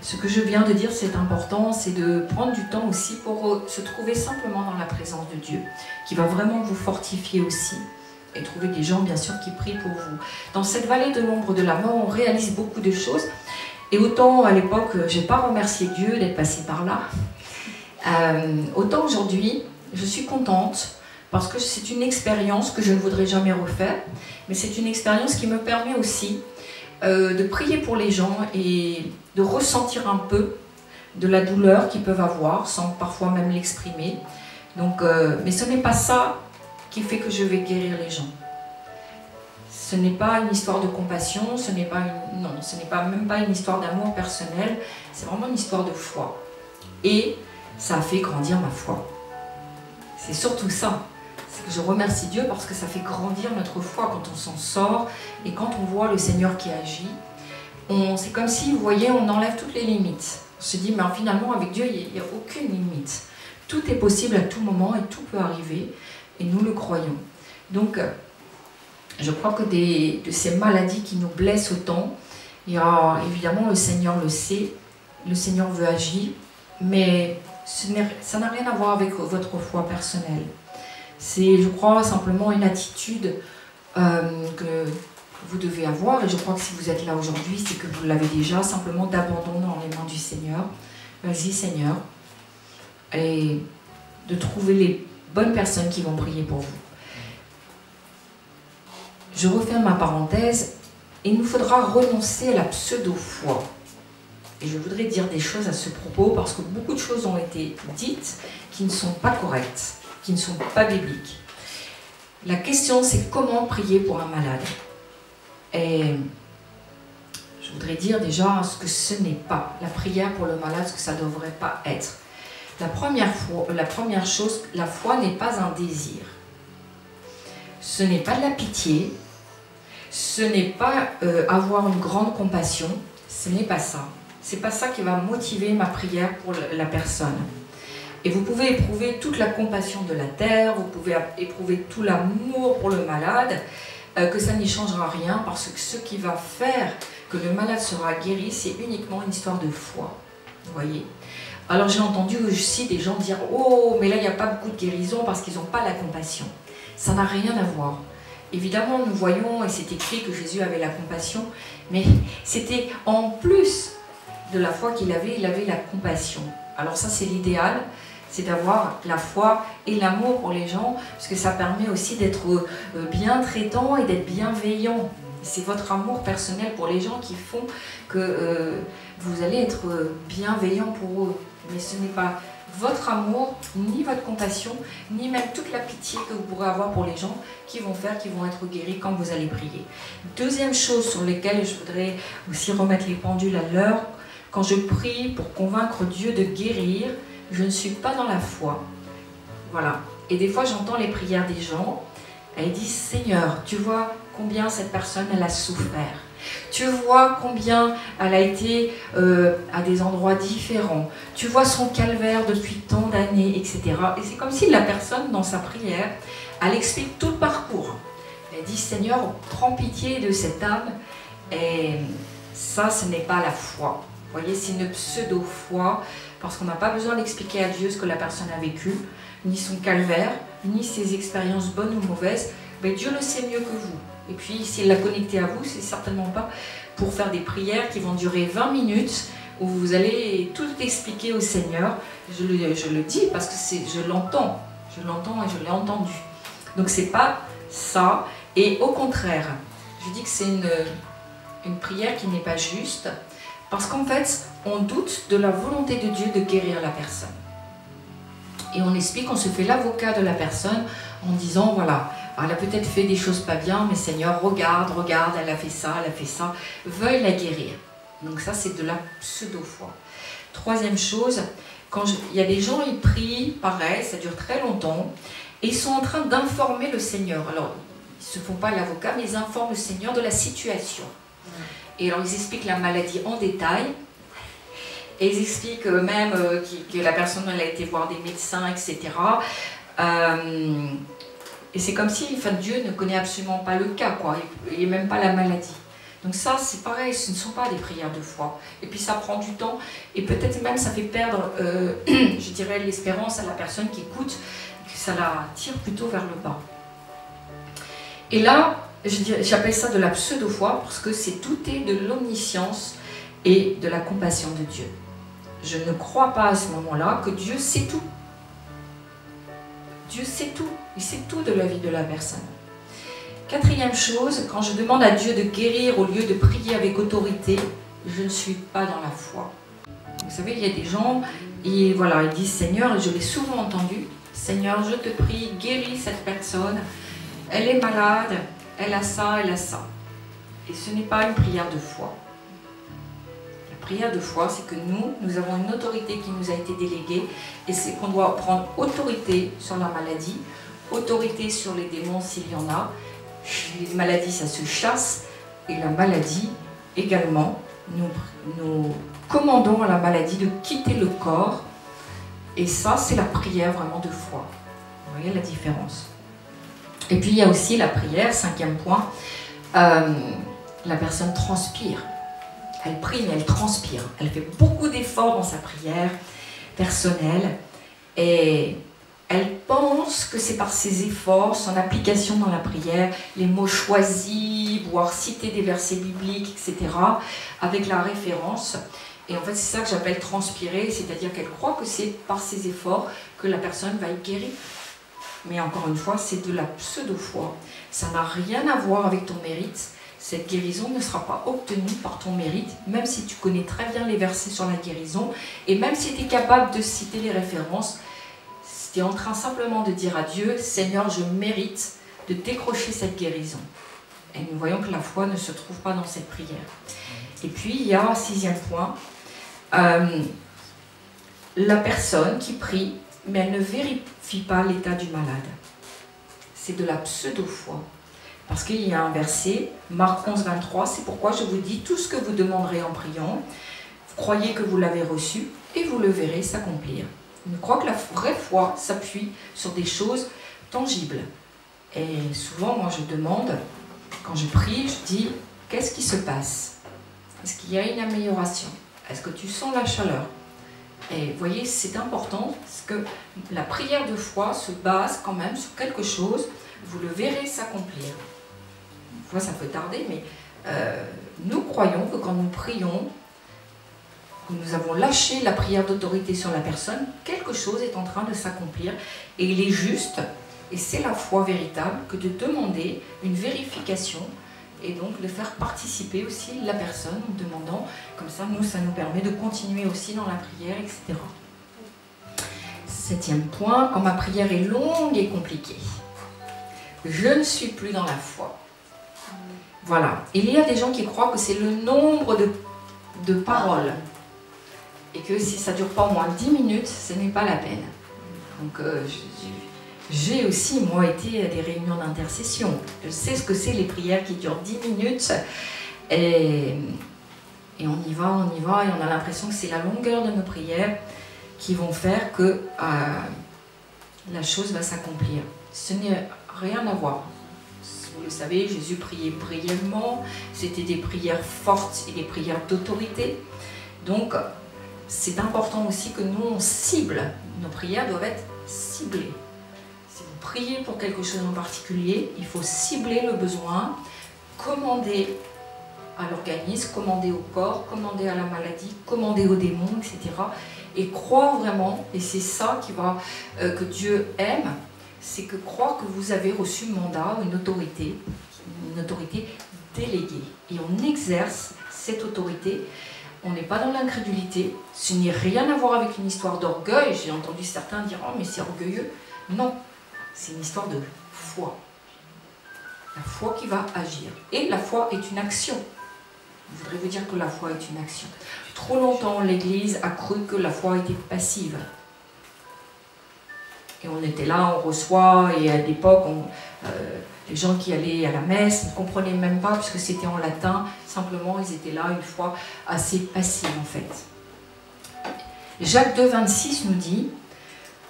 ce que je viens de dire, c'est important, c'est de prendre du temps aussi pour se trouver simplement dans la présence de Dieu, qui va vraiment vous fortifier aussi. Et trouver des gens, bien sûr, qui prient pour vous. Dans cette vallée de l'ombre de la mort, on réalise beaucoup de choses. Et autant à l'époque, je n'ai pas remercié Dieu d'être passé par là, autant aujourd'hui, je suis contente, parce que c'est une expérience que je ne voudrais jamais refaire, mais c'est une expérience qui me permet aussi de prier pour les gens et de ressentir un peu de la douleur qu'ils peuvent avoir, sans parfois même l'exprimer. Donc, mais ce n'est pas ça qui fait que je vais guérir les gens. Ce n'est pas une histoire de compassion, ce n'est même pas une histoire d'amour personnel, c'est vraiment une histoire de foi. Et ça a fait grandir ma foi. C'est surtout ça. Je remercie Dieu parce que ça fait grandir notre foi quand on s'en sort et quand on voit le Seigneur qui agit. C'est comme si, vous voyez, on enlève toutes les limites. On se dit, mais finalement, avec Dieu, il n'y a aucune limite. Tout est possible à tout moment et tout peut arriver et nous le croyons. Donc, je crois que de ces maladies qui nous blessent autant, évidemment, le Seigneur le sait, le Seigneur veut agir, mais ça n'a rien à voir avec votre foi personnelle. C'est, je crois, simplement une attitude que vous devez avoir. Et je crois que si vous êtes là aujourd'hui, c'est que vous l'avez déjà, simplement d'abandon dans les mains du Seigneur. Vas-y, Seigneur. Et de trouver les bonnes personnes qui vont prier pour vous. Je referme ma parenthèse. Il nous faudra renoncer à la pseudo-foi. Et je voudrais dire des choses à ce propos, parce que beaucoup de choses ont été dites qui ne sont pas correctes, qui ne sont pas bibliques. La question, c'est comment prier pour un malade. Et je voudrais dire déjà ce que ce n'est pas. La prière pour le malade, ce que ça ne devrait pas être. La première chose, la foi n'est pas un désir. Ce n'est pas de la pitié. Ce n'est pas avoir une grande compassion. Ce n'est pas ça. C'est pas ça qui va motiver ma prière pour la personne. Et vous pouvez éprouver toute la compassion de la terre, vous pouvez éprouver tout l'amour pour le malade, que ça n'y changera rien, parce que ce qui va faire que le malade sera guéri, c'est uniquement une histoire de foi. Vous voyez? Alors j'ai entendu aussi des gens dire « Oh, mais là il n'y a pas beaucoup de guérison parce qu'ils n'ont pas la compassion. » Ça n'a rien à voir. Évidemment, nous voyons, et c'est écrit que Jésus avait la compassion, mais c'était en plus de la foi qu'il avait, il avait la compassion. Alors ça, c'est l'idéal, c'est d'avoir la foi et l'amour pour les gens, parce que ça permet aussi d'être bien traitant et d'être bienveillant. C'est votre amour personnel pour les gens qui font que vous allez être bienveillant pour eux. Mais ce n'est pas votre amour, ni votre compassion, ni même toute la pitié que vous pourrez avoir pour les gens qui vont être guéris quand vous allez prier. Deuxième chose sur laquelle je voudrais aussi remettre les pendules à l'heure, quand je prie pour convaincre Dieu de guérir, je ne suis pas dans la foi. Voilà. Et des fois, j'entends les prières des gens, et ils disent « Seigneur, tu vois combien cette personne elle a souffert. Tu vois combien elle a été à des endroits différents. Tu vois son calvaire depuis tant d'années, etc. Et c'est comme si la personne, dans sa prière, elle explique tout le parcours. Elle dit, Seigneur, prends pitié de cette âme. Et ça, ce n'est pas la foi. Vous voyez, c'est une pseudo-foi, parce qu'on n'a pas besoin d'expliquer à Dieu ce que la personne a vécu, ni son calvaire, ni ses expériences bonnes ou mauvaises. Mais Dieu le sait mieux que vous. Et puis, s'il l'a connecté à vous, c'est certainement pas pour faire des prières qui vont durer 20 minutes, où vous allez tout expliquer au Seigneur. Je le dis parce que je l'entends et je l'ai entendu. Donc, c'est pas ça. Et au contraire, je dis que c'est une prière qui n'est pas juste, parce qu'en fait, on doute de la volonté de Dieu de guérir la personne. Et on explique, on se fait l'avocat de la personne en disant, voilà, elle a peut-être fait des choses pas bien, mais Seigneur, regarde, elle a fait ça, veuille la guérir. Donc ça, c'est de la pseudo-foi. Troisième chose, il y a des gens, ils prient, pareil, ça dure très longtemps, et ils sont en train d'informer le Seigneur. Alors, ils ne se font pas l'avocat, mais ils informent le Seigneur de la situation. Et alors, ils expliquent la maladie en détail, et ils expliquent même que la personne elle a été voir des médecins, etc. Et c'est comme si Dieu ne connaît absolument pas le cas, quoi, et même pas la maladie. Donc ça, c'est pareil, ce ne sont pas des prières de foi. Et puis ça prend du temps, et peut-être même ça fait perdre, je dirais, l'espérance à la personne qui écoute, que ça la tire plutôt vers le bas. Et là, j'appelle ça de la pseudo-foi, parce que tout est de l'omniscience et de la compassion de Dieu. Je ne crois pas à ce moment-là que Dieu sait tout. Dieu sait tout, il sait tout de la vie de la personne. Quatrième chose, quand je demande à Dieu de guérir au lieu de prier avec autorité, je ne suis pas dans la foi. Vous savez, il y a des gens, ils disent Seigneur, et je l'ai souvent entendu, Seigneur, je te prie, guéris cette personne, elle est malade, elle a ça. Et ce n'est pas une prière de foi. La prière de foi, c'est que nous avons une autorité qui nous a été déléguée, et c'est qu'on doit prendre autorité sur la maladie, autorité sur les démons s'il y en a. Les maladies, ça se chasse, et la maladie également, nous commandons à la maladie de quitter le corps, et ça, c'est la prière vraiment de foi. Vous voyez la différence. Et puis, il y a aussi la prière, cinquième point, la personne transpire. Elle prie, mais elle transpire. Elle fait beaucoup d'efforts dans sa prière personnelle, et elle pense que c'est par ses efforts, son application dans la prière, les mots choisis, voire citer des versets bibliques, etc., avec la référence. Et en fait, c'est ça que j'appelle transpirer, c'est-à-dire qu'elle croit que c'est par ses efforts que la personne va être guérie. Mais encore une fois, c'est de la pseudo-foi. Ça n'a rien à voir avec ton mérite. Cette guérison ne sera pas obtenue par ton mérite, même si tu connais très bien les versets sur la guérison, et même si tu es capable de citer les références. Tu es en train simplement de dire à Dieu, Seigneur, je mérite de décrocher cette guérison. Et nous voyons que la foi ne se trouve pas dans cette prière. Et puis, il y a un sixième point, la personne qui prie, mais elle ne vérifie pas l'état du malade. C'est de la pseudo-foi. Parce qu'il y a un verset, Marc 11, 23, c'est pourquoi je vous dis, tout ce que vous demanderez en priant, vous croyez que vous l'avez reçu, et vous le verrez s'accomplir. Je crois que la vraie foi s'appuie sur des choses tangibles. Et souvent, moi, je demande, quand je prie, je dis, qu'est-ce qui se passe? Est-ce qu'il y a une amélioration? Est-ce que tu sens la chaleur? Et vous voyez, c'est important, parce que la prière de foi se base quand même sur quelque chose, vous le verrez s'accomplir. Des fois, ça peut tarder, mais nous croyons que quand nous prions, nous avons lâché la prière d'autorité sur la personne, quelque chose est en train de s'accomplir, et il est juste, et c'est la foi véritable, que de demander une vérification, et donc de faire participer aussi la personne en demandant, comme ça, ça nous permet de continuer aussi dans la prière, etc. Septième point, quand ma prière est longue et compliquée, je ne suis plus dans la foi. Voilà. Il y a des gens qui croient que c'est le nombre de paroles, et que si ça ne dure pas au moins 10 minutes, ce n'est pas la peine. Donc J'ai aussi, moi, été à des réunions d'intercession. Je sais ce que c'est les prières qui durent 10 minutes. Et on y va, et on a l'impression que c'est la longueur de nos prières qui vont faire que la chose va s'accomplir. Ce n'est rien à voir. Vous le savez, Jésus priait brièvement, c'était des prières fortes et des prières d'autorité. Donc, c'est important aussi que nous, on cible. Nos prières doivent être ciblées. Si vous priez pour quelque chose en particulier, il faut cibler le besoin, commander à l'organisme, commander au corps, commander à la maladie, commander aux démons, etc. Et croire vraiment, et c'est ça qui va, que Dieu aime, c'est que croire que vous avez reçu mandat, une autorité déléguée. Et on exerce cette autorité. On n'est pas dans l'incrédulité. Ce n'est rien à voir avec une histoire d'orgueil. J'ai entendu certains dire « Oh, mais c'est orgueilleux ». Non, c'est une histoire de foi. La foi qui va agir. Et la foi est une action. Je voudrais vous dire que la foi est une action. Trop longtemps, l'Église a cru que la foi était passive. Et on était là, on reçoit, et à l'époque, les gens qui allaient à la messe ne comprenaient même pas, puisque c'était en latin, simplement ils étaient là une foi assez passive en fait. Jacques 2, 26 nous dit,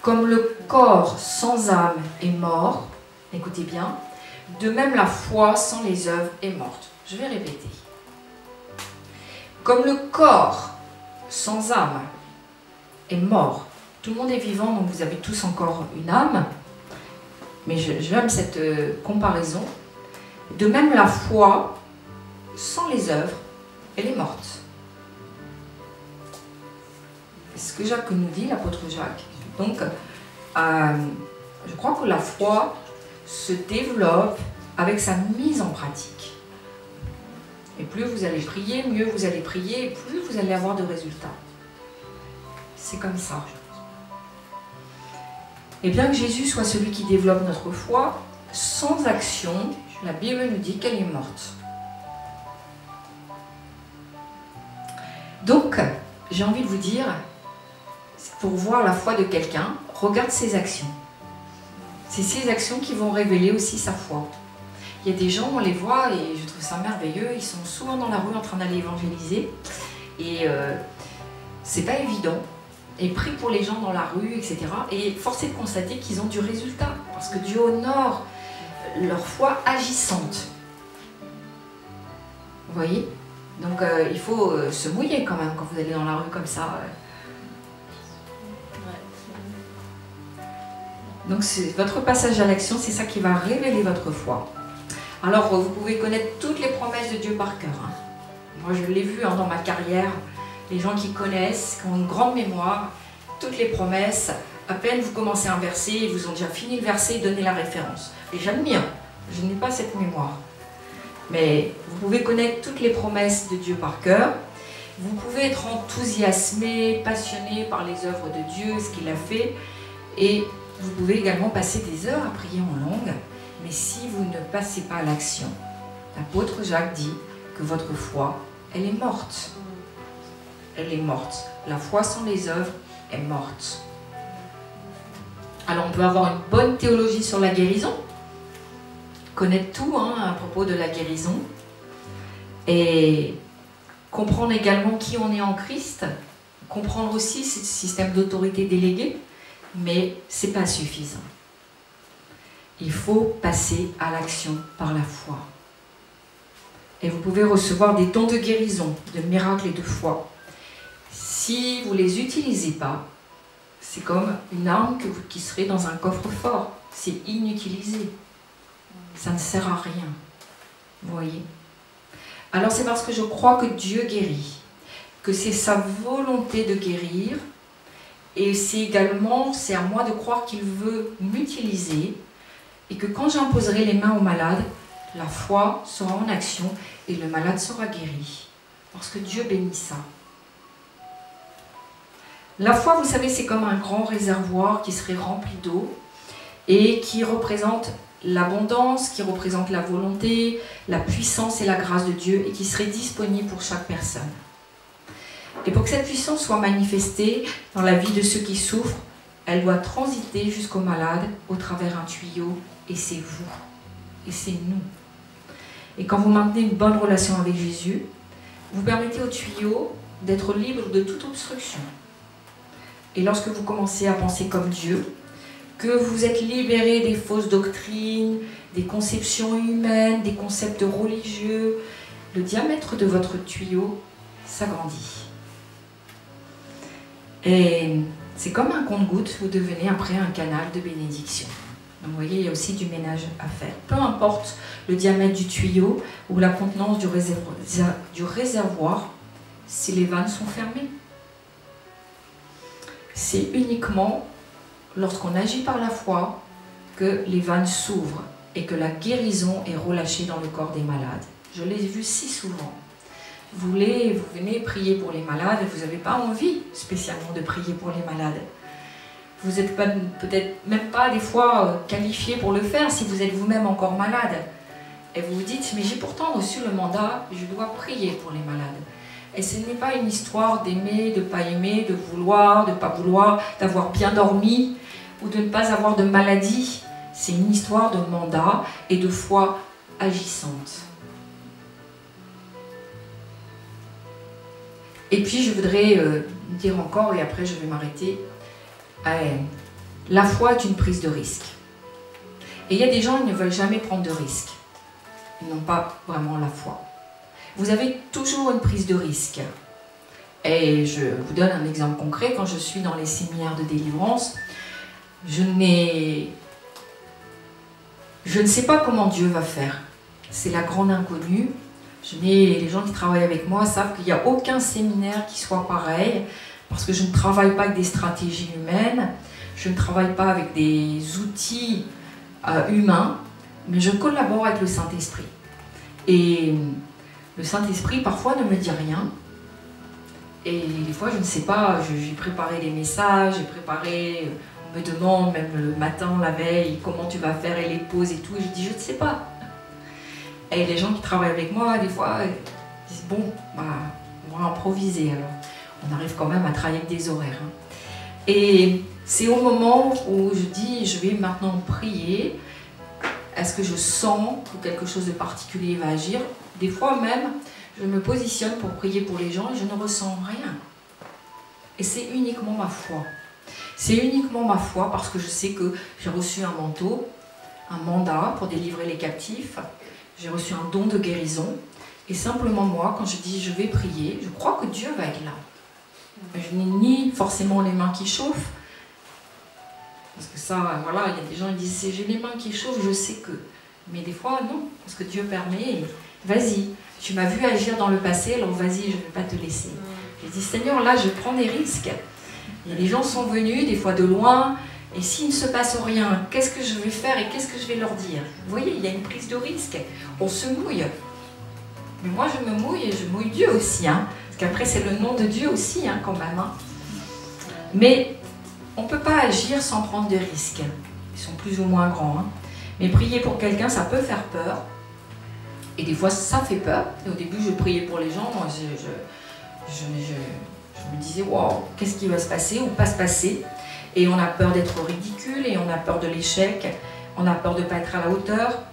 comme le corps sans âme est mort, écoutez bien, de même la foi sans les œuvres est morte. Je vais répéter. Comme le corps sans âme est mort, tout le monde est vivant, donc vous avez tous encore une âme, mais j'aime cette comparaison. De même, la foi, sans les œuvres, elle est morte. C'est ce que Jacques nous dit, l'apôtre Jacques. Donc, je crois que la foi se développe avec sa mise en pratique. Et plus vous allez prier, mieux vous allez prier, et plus vous allez avoir de résultats. C'est comme ça. Et bien que Jésus soit celui qui développe notre foi, sans action, la Bible nous dit qu'elle est morte. Donc, j'ai envie de vous dire, pour voir la foi de quelqu'un, regarde ses actions. C'est ces actions qui vont révéler aussi sa foi. Il y a des gens, on les voit, et je trouve ça merveilleux, ils sont souvent dans la rue en train d'aller évangéliser, et c'est pas évident. Et prie pour les gens dans la rue, etc. Et force est de constater qu'ils ont du résultat, parce que Dieu honore leur foi agissante. Vous voyez? Donc il faut se mouiller quand même quand vous allez dans la rue comme ça. Donc votre passage à l'action, c'est ça qui va révéler votre foi. Alors vous pouvez connaître toutes les promesses de Dieu par cœur. Hein. Moi je l'ai vu dans ma carrière. Les gens qui connaissent, qui ont une grande mémoire, toutes les promesses, à peine vous commencez un verset, ils vous ont déjà fini le verset et donné la référence. Et j'admire, je n'ai pas cette mémoire. Mais vous pouvez connaître toutes les promesses de Dieu par cœur. Vous pouvez être enthousiasmé, passionné par les œuvres de Dieu, ce qu'il a fait. Et vous pouvez également passer des heures à prier en langue. Mais si vous ne passez pas à l'action, l'apôtre Jacques dit que votre foi, elle est morte. Elle est morte. La foi sans les œuvres est morte. Alors on peut avoir une bonne théologie sur la guérison, connaître tout à propos de la guérison, et comprendre également qui on est en Christ, comprendre aussi ce système d'autorité déléguée, mais ce n'est pas suffisant. Il faut passer à l'action par la foi. Et vous pouvez recevoir des dons de guérison, de miracles et de foi. Si vous ne les utilisez pas, c'est comme une arme qui serait dans un coffre-fort. C'est inutilisé. Ça ne sert à rien. Vous voyez? Alors c'est parce que je crois que Dieu guérit, que c'est sa volonté de guérir, et c'est également, c'est à moi de croire qu'il veut m'utiliser, et que quand j'imposerai les mains au malade, la foi sera en action et le malade sera guéri. Parce que Dieu bénit ça. La foi, vous savez, c'est comme un grand réservoir qui serait rempli d'eau et qui représente l'abondance, qui représente la volonté, la puissance et la grâce de Dieu et qui serait disponible pour chaque personne. Et pour que cette puissance soit manifestée dans la vie de ceux qui souffrent, elle doit transiter jusqu'au malade au travers un tuyau, et c'est vous, et c'est nous. Et quand vous maintenez une bonne relation avec Jésus, vous permettez au tuyau d'être libre de toute obstruction. Et lorsque vous commencez à penser comme Dieu, que vous êtes libéré des fausses doctrines, des conceptions humaines, des concepts religieux, le diamètre de votre tuyau s'agrandit. Et c'est comme un compte-gouttes, vous devenez après un canal de bénédiction. Donc vous voyez, il y a aussi du ménage à faire. Peu importe le diamètre du tuyau ou la contenance du réservoir, si les vannes sont fermées. C'est uniquement lorsqu'on agit par la foi que les vannes s'ouvrent et que la guérison est relâchée dans le corps des malades. Je l'ai vu si souvent. Vous venez prier pour les malades et vous n'avez pas envie spécialement de prier pour les malades. Vous n'êtes peut-être même pas des fois qualifié pour le faire si vous êtes vous-même encore malade. Et vous vous dites, mais j'ai pourtant reçu le mandat, je dois prier pour les malades. Et ce n'est pas une histoire d'aimer, de ne pas aimer, de vouloir, de ne pas vouloir, d'avoir bien dormi ou de ne pas avoir de maladie. C'est une histoire de mandat et de foi agissante. Et puis je voudrais dire encore, et après je vais m'arrêter, la foi est une prise de risque. Et il y a des gens qui ne veulent jamais prendre de risque. Ils n'ont pas vraiment la foi. Vous avez toujours une prise de risque. Et je vous donne un exemple concret. Quand je suis dans les séminaires de délivrance, je ne sais pas comment Dieu va faire. C'est la grande inconnue. Les gens qui travaillent avec moi savent qu'il n'y a aucun séminaire qui soit pareil, parce que je ne travaille pas avec des stratégies humaines, je ne travaille pas avec des outils humains, mais je collabore avec le Saint-Esprit. Et le Saint-Esprit, parfois, ne me dit rien. Et des fois, je ne sais pas, j'ai préparé des messages, on me demande, même le matin, la veille, comment tu vas faire et les pauses et tout, et je dis, je ne sais pas. Et les gens qui travaillent avec moi, des fois, disent, bon, on va improviser alors. On arrive quand même à travailler avec des horaires. Hein. Et c'est au moment où je dis, je vais maintenant prier, est-ce que je sens que quelque chose de particulier va agir? Des fois même, je me positionne pour prier pour les gens et je ne ressens rien. Et c'est uniquement ma foi. C'est uniquement ma foi parce que je sais que j'ai reçu un manteau, un mandat pour délivrer les captifs. J'ai reçu un don de guérison. Et simplement moi, quand je dis je vais prier, je crois que Dieu va être là. Je n'ai ni forcément les mains qui chauffent, parce que ça, voilà, il y a des gens qui disent j'ai les mains qui chauffent, je sais que. Mais des fois, non, parce que Dieu permet, vas-y, tu m'as vu agir dans le passé, alors vas-y, je ne vais pas te laisser. Je dis Seigneur, là, je prends des risques. Et les gens sont venus, des fois de loin, et s'il ne se passe rien, qu'est-ce que je vais faire et qu'est-ce que je vais leur dire? Vous voyez, il y a une prise de risque, on se mouille. Mais moi, je me mouille et je mouille Dieu aussi, hein. Parce qu'après, c'est le nom de Dieu aussi, hein, quand même. Hein. Mais on ne peut pas agir sans prendre de risques. Ils sont plus ou moins grands. Hein. Mais prier pour quelqu'un, ça peut faire peur. Et des fois, ça fait peur. Et au début, je priais pour les gens. Moi, je me disais, waouh, qu'est-ce qui va se passer ou pas se passer? Et on a peur d'être ridicule et on a peur de l'échec. On a peur de ne pas être à la hauteur.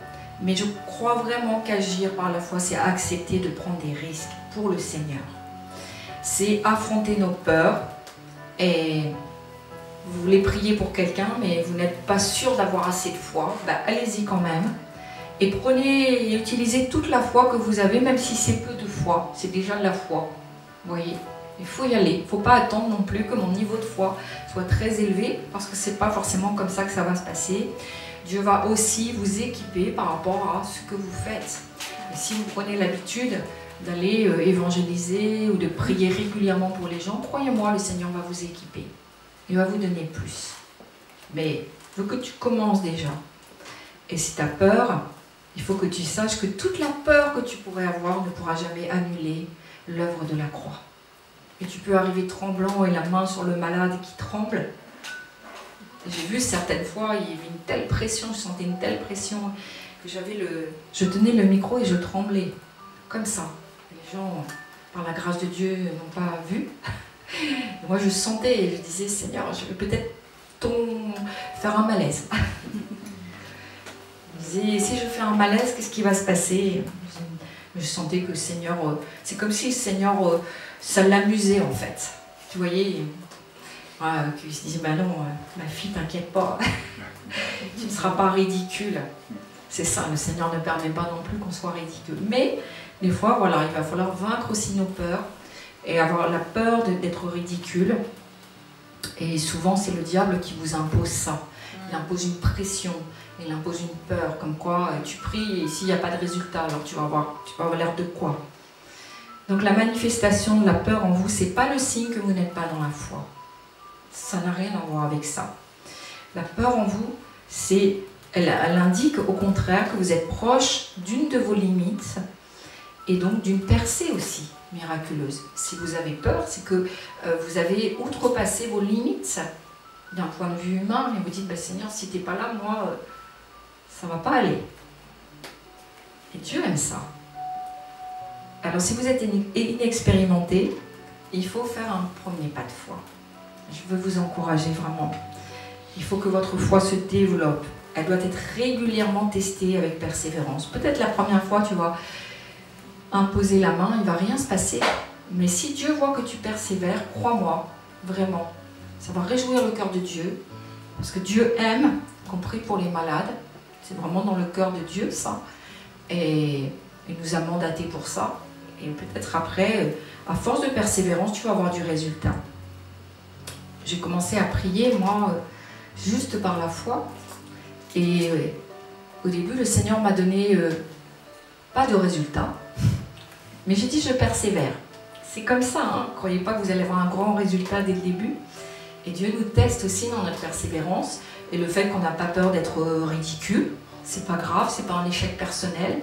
Mais je crois vraiment qu'agir par la foi, c'est accepter de prendre des risques pour le Seigneur. C'est affronter nos peurs. Et vous voulez prier pour quelqu'un, mais vous n'êtes pas sûr d'avoir assez de foi, allez-y quand même. Et prenez et utilisez toute la foi que vous avez, même si c'est peu de foi, c'est déjà de la foi. Vous voyez, il faut y aller. Il ne faut pas attendre non plus que mon niveau de foi soit très élevé, parce que ce n'est pas forcément comme ça que ça va se passer. Dieu va aussi vous équiper par rapport à ce que vous faites. Et si vous prenez l'habitude d'aller évangéliser ou de prier régulièrement pour les gens, croyez-moi, le Seigneur va vous équiper. Il va vous donner plus. Mais il faut que tu commences déjà. Et si tu as peur, il faut que tu saches que toute la peur que tu pourrais avoir ne pourra jamais annuler l'œuvre de la croix. Et tu peux arriver tremblant et la main sur le malade qui tremble. J'ai vu certaines fois, il y avait une telle pression, je sentais une telle pression que je tenais le micro et je tremblais. Comme ça. Les gens, par la grâce de Dieu, n'ont pas vu. Moi, je sentais et je disais, Seigneur, je vais peut-être faire un malaise. Je disais, si je fais un malaise, qu'est-ce qui va se passer? Je sentais que le Seigneur, c'est comme si le Seigneur, ça l'amusait en fait. Tu voyais, qu'il se disait, ben non, ma fille, t'inquiète pas, tu ne seras pas ridicule. C'est ça, le Seigneur ne permet pas non plus qu'on soit ridicule. Mais des fois, voilà, il va falloir vaincre aussi nos peurs et avoir la peur d'être ridicule. Et souvent, c'est le diable qui vous impose ça. Il impose une pression, il impose une peur, comme quoi tu pries et s'il n'y a pas de résultat, alors tu vas avoir l'air de quoi? Donc la manifestation de la peur en vous, c'est pas le signe que vous n'êtes pas dans la foi. Ça n'a rien à voir avec ça. La peur en vous, elle indique au contraire que vous êtes proche d'une de vos limites et donc d'une percée aussi miraculeuse. Si vous avez peur, c'est que vous avez outrepassé vos limites d'un point de vue humain et vous dites, Seigneur, si tu n'es pas là, moi, ça ne va pas aller. Et Dieu aime ça. Alors si vous êtes inexpérimenté, il faut faire un premier pas de foi. Je veux vous encourager vraiment. Il faut que votre foi se développe. Elle doit être régulièrement testée avec persévérance. Peut-être la première fois, tu vas imposer la main, il ne va rien se passer. Mais si Dieu voit que tu persévères, crois-moi, vraiment, ça va réjouir le cœur de Dieu. Parce que Dieu aime qu'on prie pour les malades. C'est vraiment dans le cœur de Dieu, ça. Et il nous a mandatés pour ça. Et peut-être après, à force de persévérance, tu vas avoir du résultat. J'ai commencé à prier, moi, juste par la foi. Et au début, le Seigneur m'a donné pas de résultat. Mais j'ai dit, je persévère. C'est comme ça, hein. Ne croyez pas que vous allez avoir un grand résultat dès le début. Et Dieu nous teste aussi dans notre persévérance. Et le fait qu'on n'a pas peur d'être ridicule, c'est pas grave, c'est pas un échec personnel.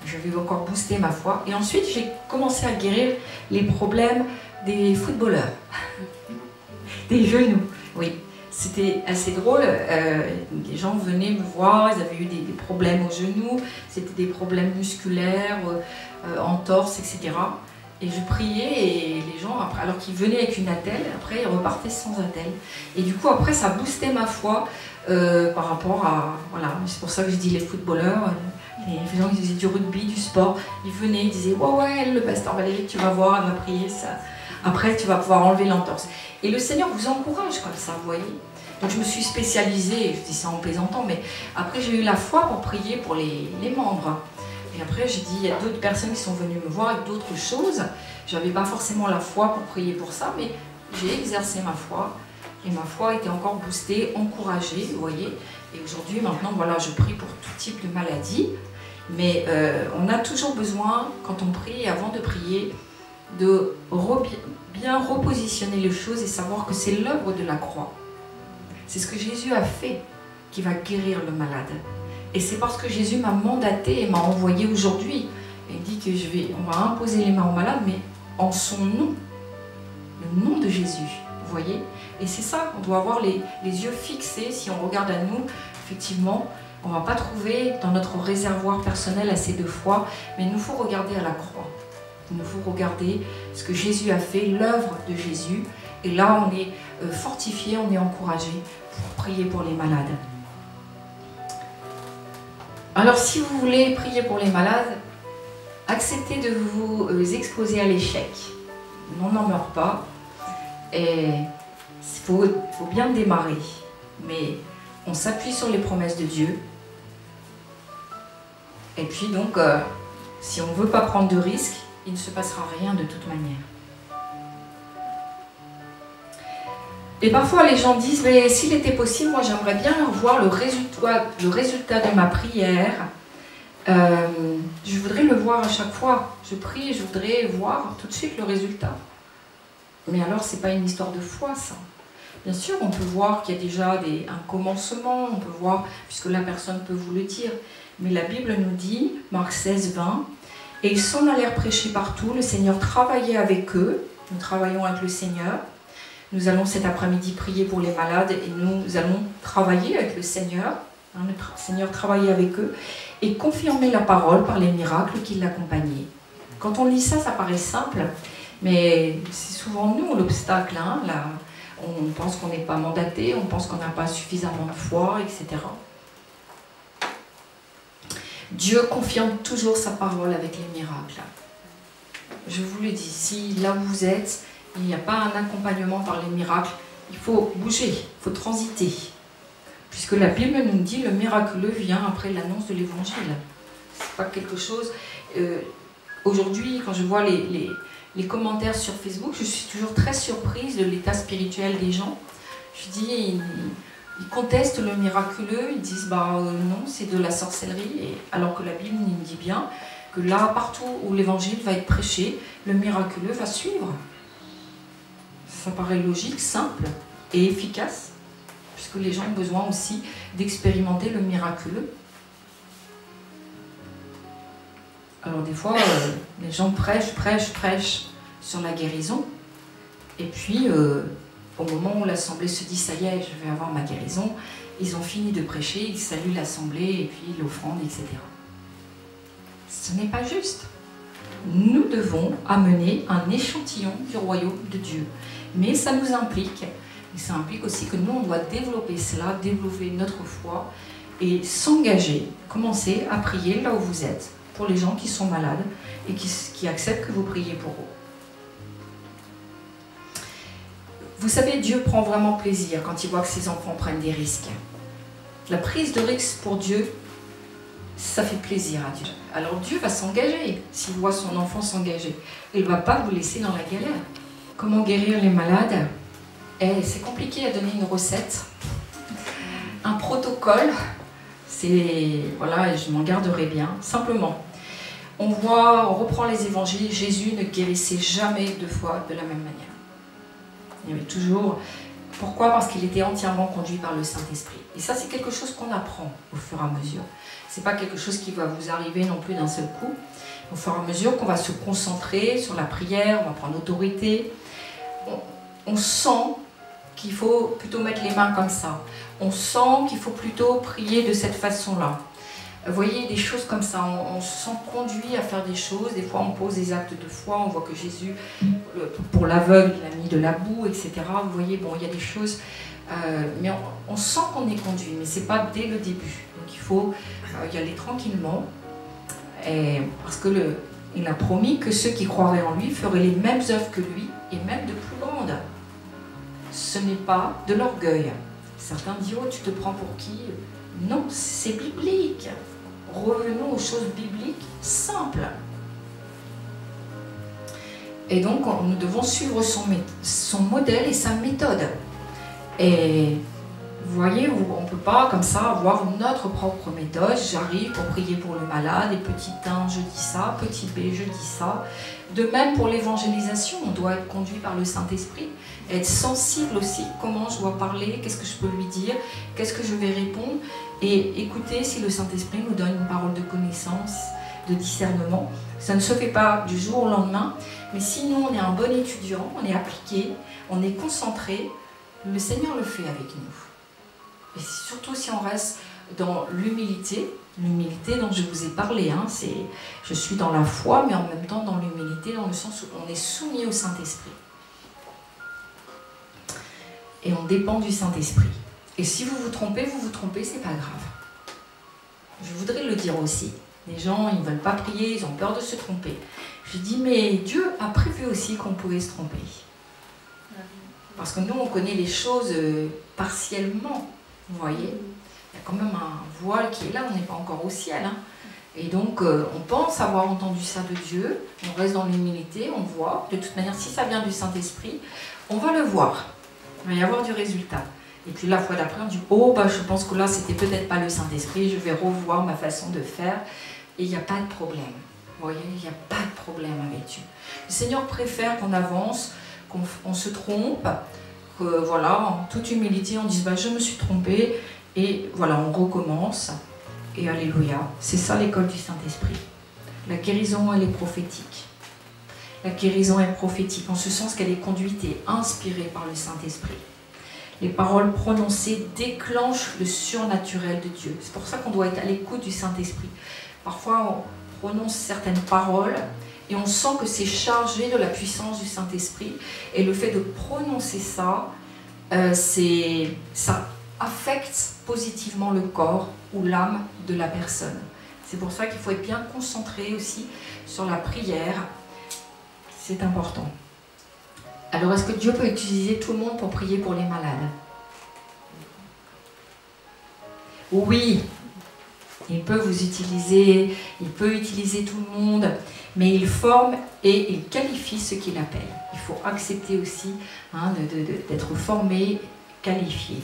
Je vais encore booster ma foi. Et ensuite, j'ai commencé à guérir les problèmes des footballeurs. Des genoux, oui. C'était assez drôle. Les gens venaient me voir, ils avaient eu des problèmes aux genoux. C'était des problèmes musculaires, entorses, etc. Et je priais et les gens, après, alors qu'ils venaient avec une attelle, après ils repartaient sans attelle. Et du coup, après, ça boostait ma foi par rapport à... Voilà, c'est pour ça que je dis les footballeurs... Les gens qui faisaient du rugby, du sport, ils venaient, ils disaient ouais, le pasteur Valérie, tu vas voir, elle va prier ça. Après, tu vas pouvoir enlever l'entorse. Et le Seigneur vous encourage comme ça, vous voyez. Donc je me suis spécialisée, je dis ça en plaisantant, mais après j'ai eu la foi pour prier pour les membres. Et après j'ai dit, il y a d'autres personnes qui sont venues me voir avec d'autres choses. J'avais pas forcément la foi pour prier pour ça, mais j'ai exercé ma foi. Et ma foi était encore boostée, encouragée, vous voyez. Et aujourd'hui, maintenant, voilà, je prie pour tout type de maladie. Mais on a toujours besoin, quand on prie, avant de prier, de bien repositionner les choses et savoir que c'est l'œuvre de la croix. C'est ce que Jésus a fait qui va guérir le malade. Et c'est parce que Jésus m'a mandaté et m'a envoyé aujourd'hui. Et il dit que on va imposer les mains aux malades, mais en son nom. Le nom de Jésus, vous voyez. Et c'est ça, on doit avoir les yeux fixés. Si on regarde à nous, effectivement, on ne va pas trouver dans notre réservoir personnel assez de foi, mais il nous faut regarder à la croix. Il nous faut regarder ce que Jésus a fait, l'œuvre de Jésus. Et là, on est fortifié, on est encouragé pour prier pour les malades. Alors, si vous voulez prier pour les malades, acceptez de vous exposer à l'échec. On n'en meurt pas. Et il faut bien démarrer. Mais on s'appuie sur les promesses de Dieu. Et puis donc, si on ne veut pas prendre de risques, il ne se passera rien de toute manière. Et parfois les gens disent, mais s'il était possible, moi j'aimerais bien voir le résultat de ma prière. Je voudrais le voir à chaque fois. Je prie et je voudrais voir tout de suite le résultat. Mais alors, c'est pas une histoire de foi, ça. Bien sûr, on peut voir qu'il y a déjà un commencement, on peut voir, puisque la personne peut vous le dire. Mais la Bible nous dit, Marc 16, 20, « Et ils s'en allèrent prêcher partout, le Seigneur travaillait avec eux. » Nous travaillons avec le Seigneur. Nous allons cet après-midi prier pour les malades et nous allons travailler avec le Seigneur. Le Seigneur travaillait avec eux et confirmer la parole par les miracles qui l'accompagnaient. Quand on lit ça, ça paraît simple, mais c'est souvent nous l'obstacle. Hein, On pense qu'on n'est pas mandaté, on pense qu'on n'a pas suffisamment de foi, etc. Dieu confirme toujours sa parole avec les miracles. Je vous le dis, si là où vous êtes, il n'y a pas un accompagnement par les miracles, il faut bouger, il faut transiter. Puisque la Bible nous dit le miraculeux vient après l'annonce de l'évangile. C'est pas quelque chose... Aujourd'hui, quand je vois les commentaires sur Facebook, je suis toujours très surprise de l'état spirituel des gens. Je dis, ils contestent le miraculeux, ils disent non, c'est de la sorcellerie, alors que la Bible nous dit bien que là, partout où l'évangile va être prêché, le miraculeux va suivre. Ça paraît logique, simple et efficace, puisque les gens ont besoin aussi d'expérimenter le miraculeux. Alors des fois, les gens prêchent sur la guérison, et puis au moment où l'assemblée se dit « ça y est, je vais avoir ma guérison », ils ont fini de prêcher, ils saluent l'assemblée, et puis l'offrande, etc. Ce n'est pas juste. Nous devons amener un échantillon du royaume de Dieu. Mais ça nous implique, et ça implique aussi que nous, on doit développer cela, développer notre foi, et s'engager, commencer à prier là où vous êtes, pour les gens qui sont malades et qui acceptent que vous priez pour eux. Vous savez, Dieu prend vraiment plaisir quand il voit que ses enfants prennent des risques. La prise de risque pour Dieu, ça fait plaisir à Dieu. Alors Dieu va s'engager, s'il voit son enfant s'engager. Il ne va pas vous laisser dans la galère. Comment guérir les malades? C'est compliqué à donner une recette, un protocole. Voilà, je m'en garderai bien. Simplement, on reprend les évangiles, Jésus ne guérissait jamais deux fois de la même manière. Il y avait toujours... Pourquoi? Parce qu'il était entièrement conduit par le Saint-Esprit. Et ça, c'est quelque chose qu'on apprend au fur et à mesure. Ce n'est pas quelque chose qui va vous arriver non plus d'un seul coup. Au fur et à mesure qu'on va se concentrer sur la prière, on va prendre autorité. On sent qu'il faut plutôt mettre les mains comme ça. On sent qu'il faut plutôt prier de cette façon-là. Vous voyez, des choses comme ça, on se sent conduit à faire des choses. Des fois, on pose des actes de foi, on voit que Jésus, pour l'aveugle, il a mis de la boue, etc. Vous voyez, bon, il y a des choses, mais on sent qu'on est conduit, mais ce n'est pas dès le début. Donc, il faut y aller tranquillement, parce qu'il a promis que ceux qui croiraient en lui feraient les mêmes œuvres que lui, et même de plus grandes. Ce n'est pas de l'orgueil. Certains disent, oh, tu te prends pour qui? Non, c'est biblique. Revenons aux choses bibliques simples. Et donc, nous devons suivre son modèle et sa méthode. Et vous voyez, on ne peut pas comme ça avoir notre propre méthode. J'arrive pour prier pour le malade, et petit 1, je dis ça, petit B, je dis ça. De même pour l'évangélisation, on doit être conduit par le Saint-Esprit, être sensible aussi, comment je dois parler, qu'est-ce que je peux lui dire, qu'est-ce que je vais répondre, et écouter si le Saint-Esprit nous donne une parole de connaissance, de discernement. Ça ne se fait pas du jour au lendemain, mais sinon on est un bon étudiant, on est appliqué, on est concentré, le Seigneur le fait avec nous. Et surtout si on reste dans l'humilité dont je vous ai parlé, hein, je suis dans la foi, mais en même temps dans l'humilité, dans le sens où on est soumis au Saint-Esprit. Et on dépend du Saint-Esprit. Et si vous vous trompez, c'est pas grave. Je voudrais le dire aussi. Les gens, ils ne veulent pas prier, ils ont peur de se tromper. Je dis, mais Dieu a prévu aussi qu'on pouvait se tromper. Parce que nous, on connaît les choses partiellement, vous voyez. Il y a quand même un voile qui est là, on n'est pas encore au ciel. Hein. Et donc, on pense avoir entendu ça de Dieu, on reste dans l'humilité, on voit. De toute manière, si ça vient du Saint-Esprit, on va le voir. Il va y avoir du résultat. Et puis la fois d'après, on dit, oh, je pense que là, c'était peut-être pas le Saint-Esprit, je vais revoir ma façon de faire. Et il n'y a pas de problème. Vous voyez, il n'y a pas de problème avec Dieu. Le Seigneur préfère qu'on avance, qu'on se trompe, que voilà, en toute humilité, on dise, je me suis trompé, et voilà, on recommence. Et alléluia, c'est ça l'école du Saint-Esprit. La guérison, elle est prophétique. La guérison est prophétique, en ce sens qu'elle est conduite et inspirée par le Saint-Esprit. Les paroles prononcées déclenchent le surnaturel de Dieu. C'est pour ça qu'on doit être à l'écoute du Saint-Esprit. Parfois, on prononce certaines paroles et on sent que c'est chargé de la puissance du Saint-Esprit. Et le fait de prononcer ça, ça affecte positivement le corps ou l'âme de la personne. C'est pour ça qu'il faut être bien concentré aussi sur la prière. C'est important. Alors, est-ce que Dieu peut utiliser tout le monde pour prier pour les malades? Oui, il peut vous utiliser, il peut utiliser tout le monde, mais il forme et il qualifie ceux qu'il appelle. Il faut accepter aussi d'être formé, qualifié.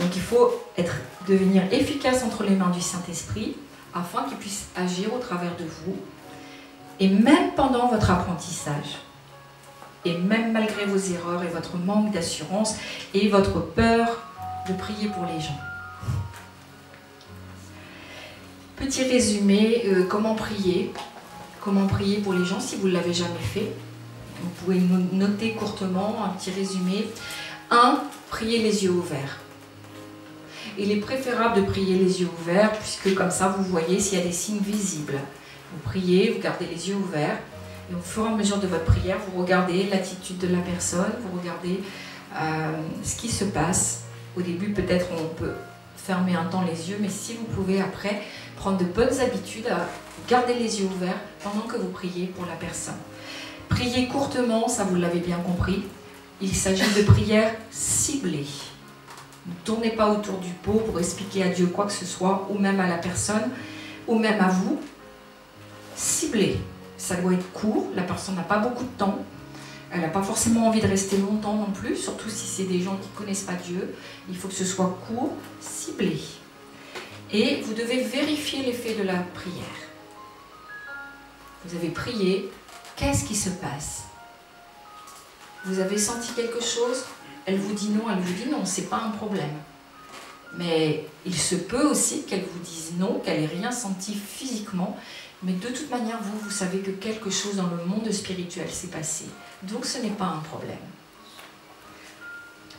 Donc il faut devenir efficace entre les mains du Saint-Esprit afin qu'il puisse agir au travers de vous. Et même pendant votre apprentissage, et même malgré vos erreurs et votre manque d'assurance et votre peur de prier pour les gens. Petit résumé, comment prier pour les gens si vous ne l'avez jamais fait. Vous pouvez noter courtement un petit résumé. 1. Priez les yeux ouverts. Il est préférable de prier les yeux ouverts puisque comme ça vous voyez s'il y a des signes visibles. Vous priez, vous gardez les yeux ouverts et au fur et à mesure de votre prière, vous regardez l'attitude de la personne, vous regardez ce qui se passe. Au début, peut-être on peut fermer un temps les yeux, mais si vous pouvez après prendre de bonnes habitudes à garder les yeux ouverts pendant que vous priez pour la personne. Priez courtement, ça vous l'avez bien compris. Il s'agit de prières ciblées. Ne tournez pas autour du pot pour expliquer à Dieu quoi que ce soit, ou même à la personne, ou même à vous. Ciblé. Ça doit être court, la personne n'a pas beaucoup de temps. Elle n'a pas forcément envie de rester longtemps non plus, surtout si c'est des gens qui ne connaissent pas Dieu. Il faut que ce soit court, ciblé. Et vous devez vérifier l'effet de la prière. Vous avez prié, qu'est-ce qui se passe? Vous avez senti quelque chose? Elle vous dit non, c'est pas un problème. Mais il se peut aussi qu'elle vous dise non, qu'elle n'ait rien senti physiquement, mais de toute manière, vous savez que quelque chose dans le monde spirituel s'est passé. Donc ce n'est pas un problème.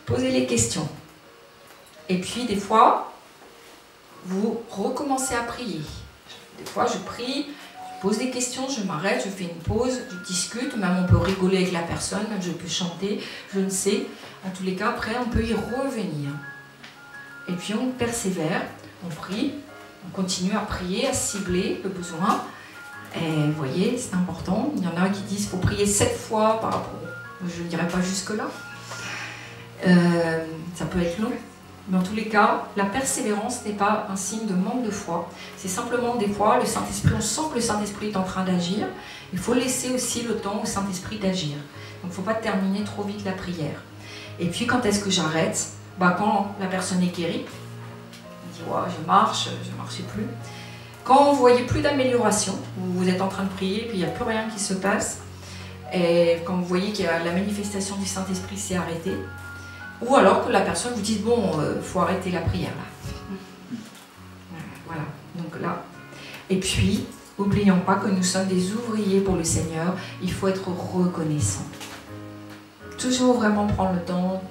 Posez les questions. Et puis des fois, vous recommencez à prier. Des fois, je prie, je pose des questions, je m'arrête, je fais une pause, je discute, même on peut rigoler avec la personne, même je peux chanter, je ne sais. En tous les cas, après, on peut y revenir. Et puis on persévère, on prie, on continue à prier, à cibler le besoin. Et vous voyez, c'est important. Il y en a qui disent qu'il faut prier 7 fois par rapport. Je ne dirais pas jusque-là. Ça peut être long. Mais en tous les cas, la persévérance n'est pas un signe de manque de foi. C'est simplement des fois, le Saint-Esprit, on sent que le Saint-Esprit est en train d'agir. Il faut laisser aussi le temps au Saint-Esprit d'agir. Donc il ne faut pas terminer trop vite la prière. Et puis quand est-ce que j'arrête? Quand la personne est guérie, on dit ouais, je marchais plus. Quand vous voyez plus d'amélioration, vous êtes en train de prier, puis il n'y a plus rien qui se passe, et quand vous voyez que la manifestation du Saint-Esprit s'est arrêtée, ou alors que la personne vous dit bon, faut arrêter la prière là. Voilà, donc là. Et puis, n'oublions pas que nous sommes des ouvriers pour le Seigneur, il faut être reconnaissant. Toujours vraiment prendre le temps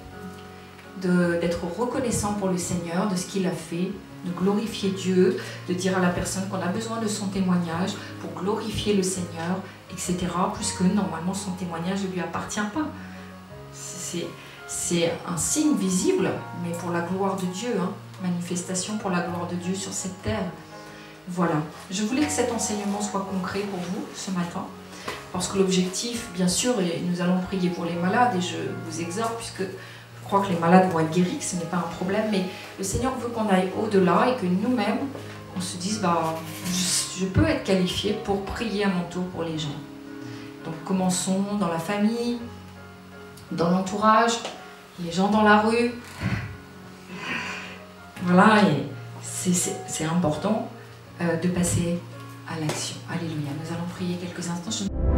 d'être reconnaissant pour le Seigneur, de ce qu'il a fait, de glorifier Dieu, de dire à la personne qu'on a besoin de son témoignage pour glorifier le Seigneur, etc. Puisque normalement son témoignage ne lui appartient pas. C'est un signe visible, mais pour la gloire de Dieu, manifestation pour la gloire de Dieu sur cette terre. Voilà. Je voulais que cet enseignement soit concret pour vous ce matin, parce que l'objectif, bien sûr, et nous allons prier pour les malades, et je vous exhorte, puisque je crois que les malades vont être guéris, que ce n'est pas un problème, mais le Seigneur veut qu'on aille au-delà et que nous-mêmes, on se dise, je peux être qualifié pour prier à mon tour pour les gens. Donc commençons dans la famille, dans l'entourage, les gens dans la rue. Voilà, et c'est important de passer à l'action. Alléluia, nous allons prier quelques instants.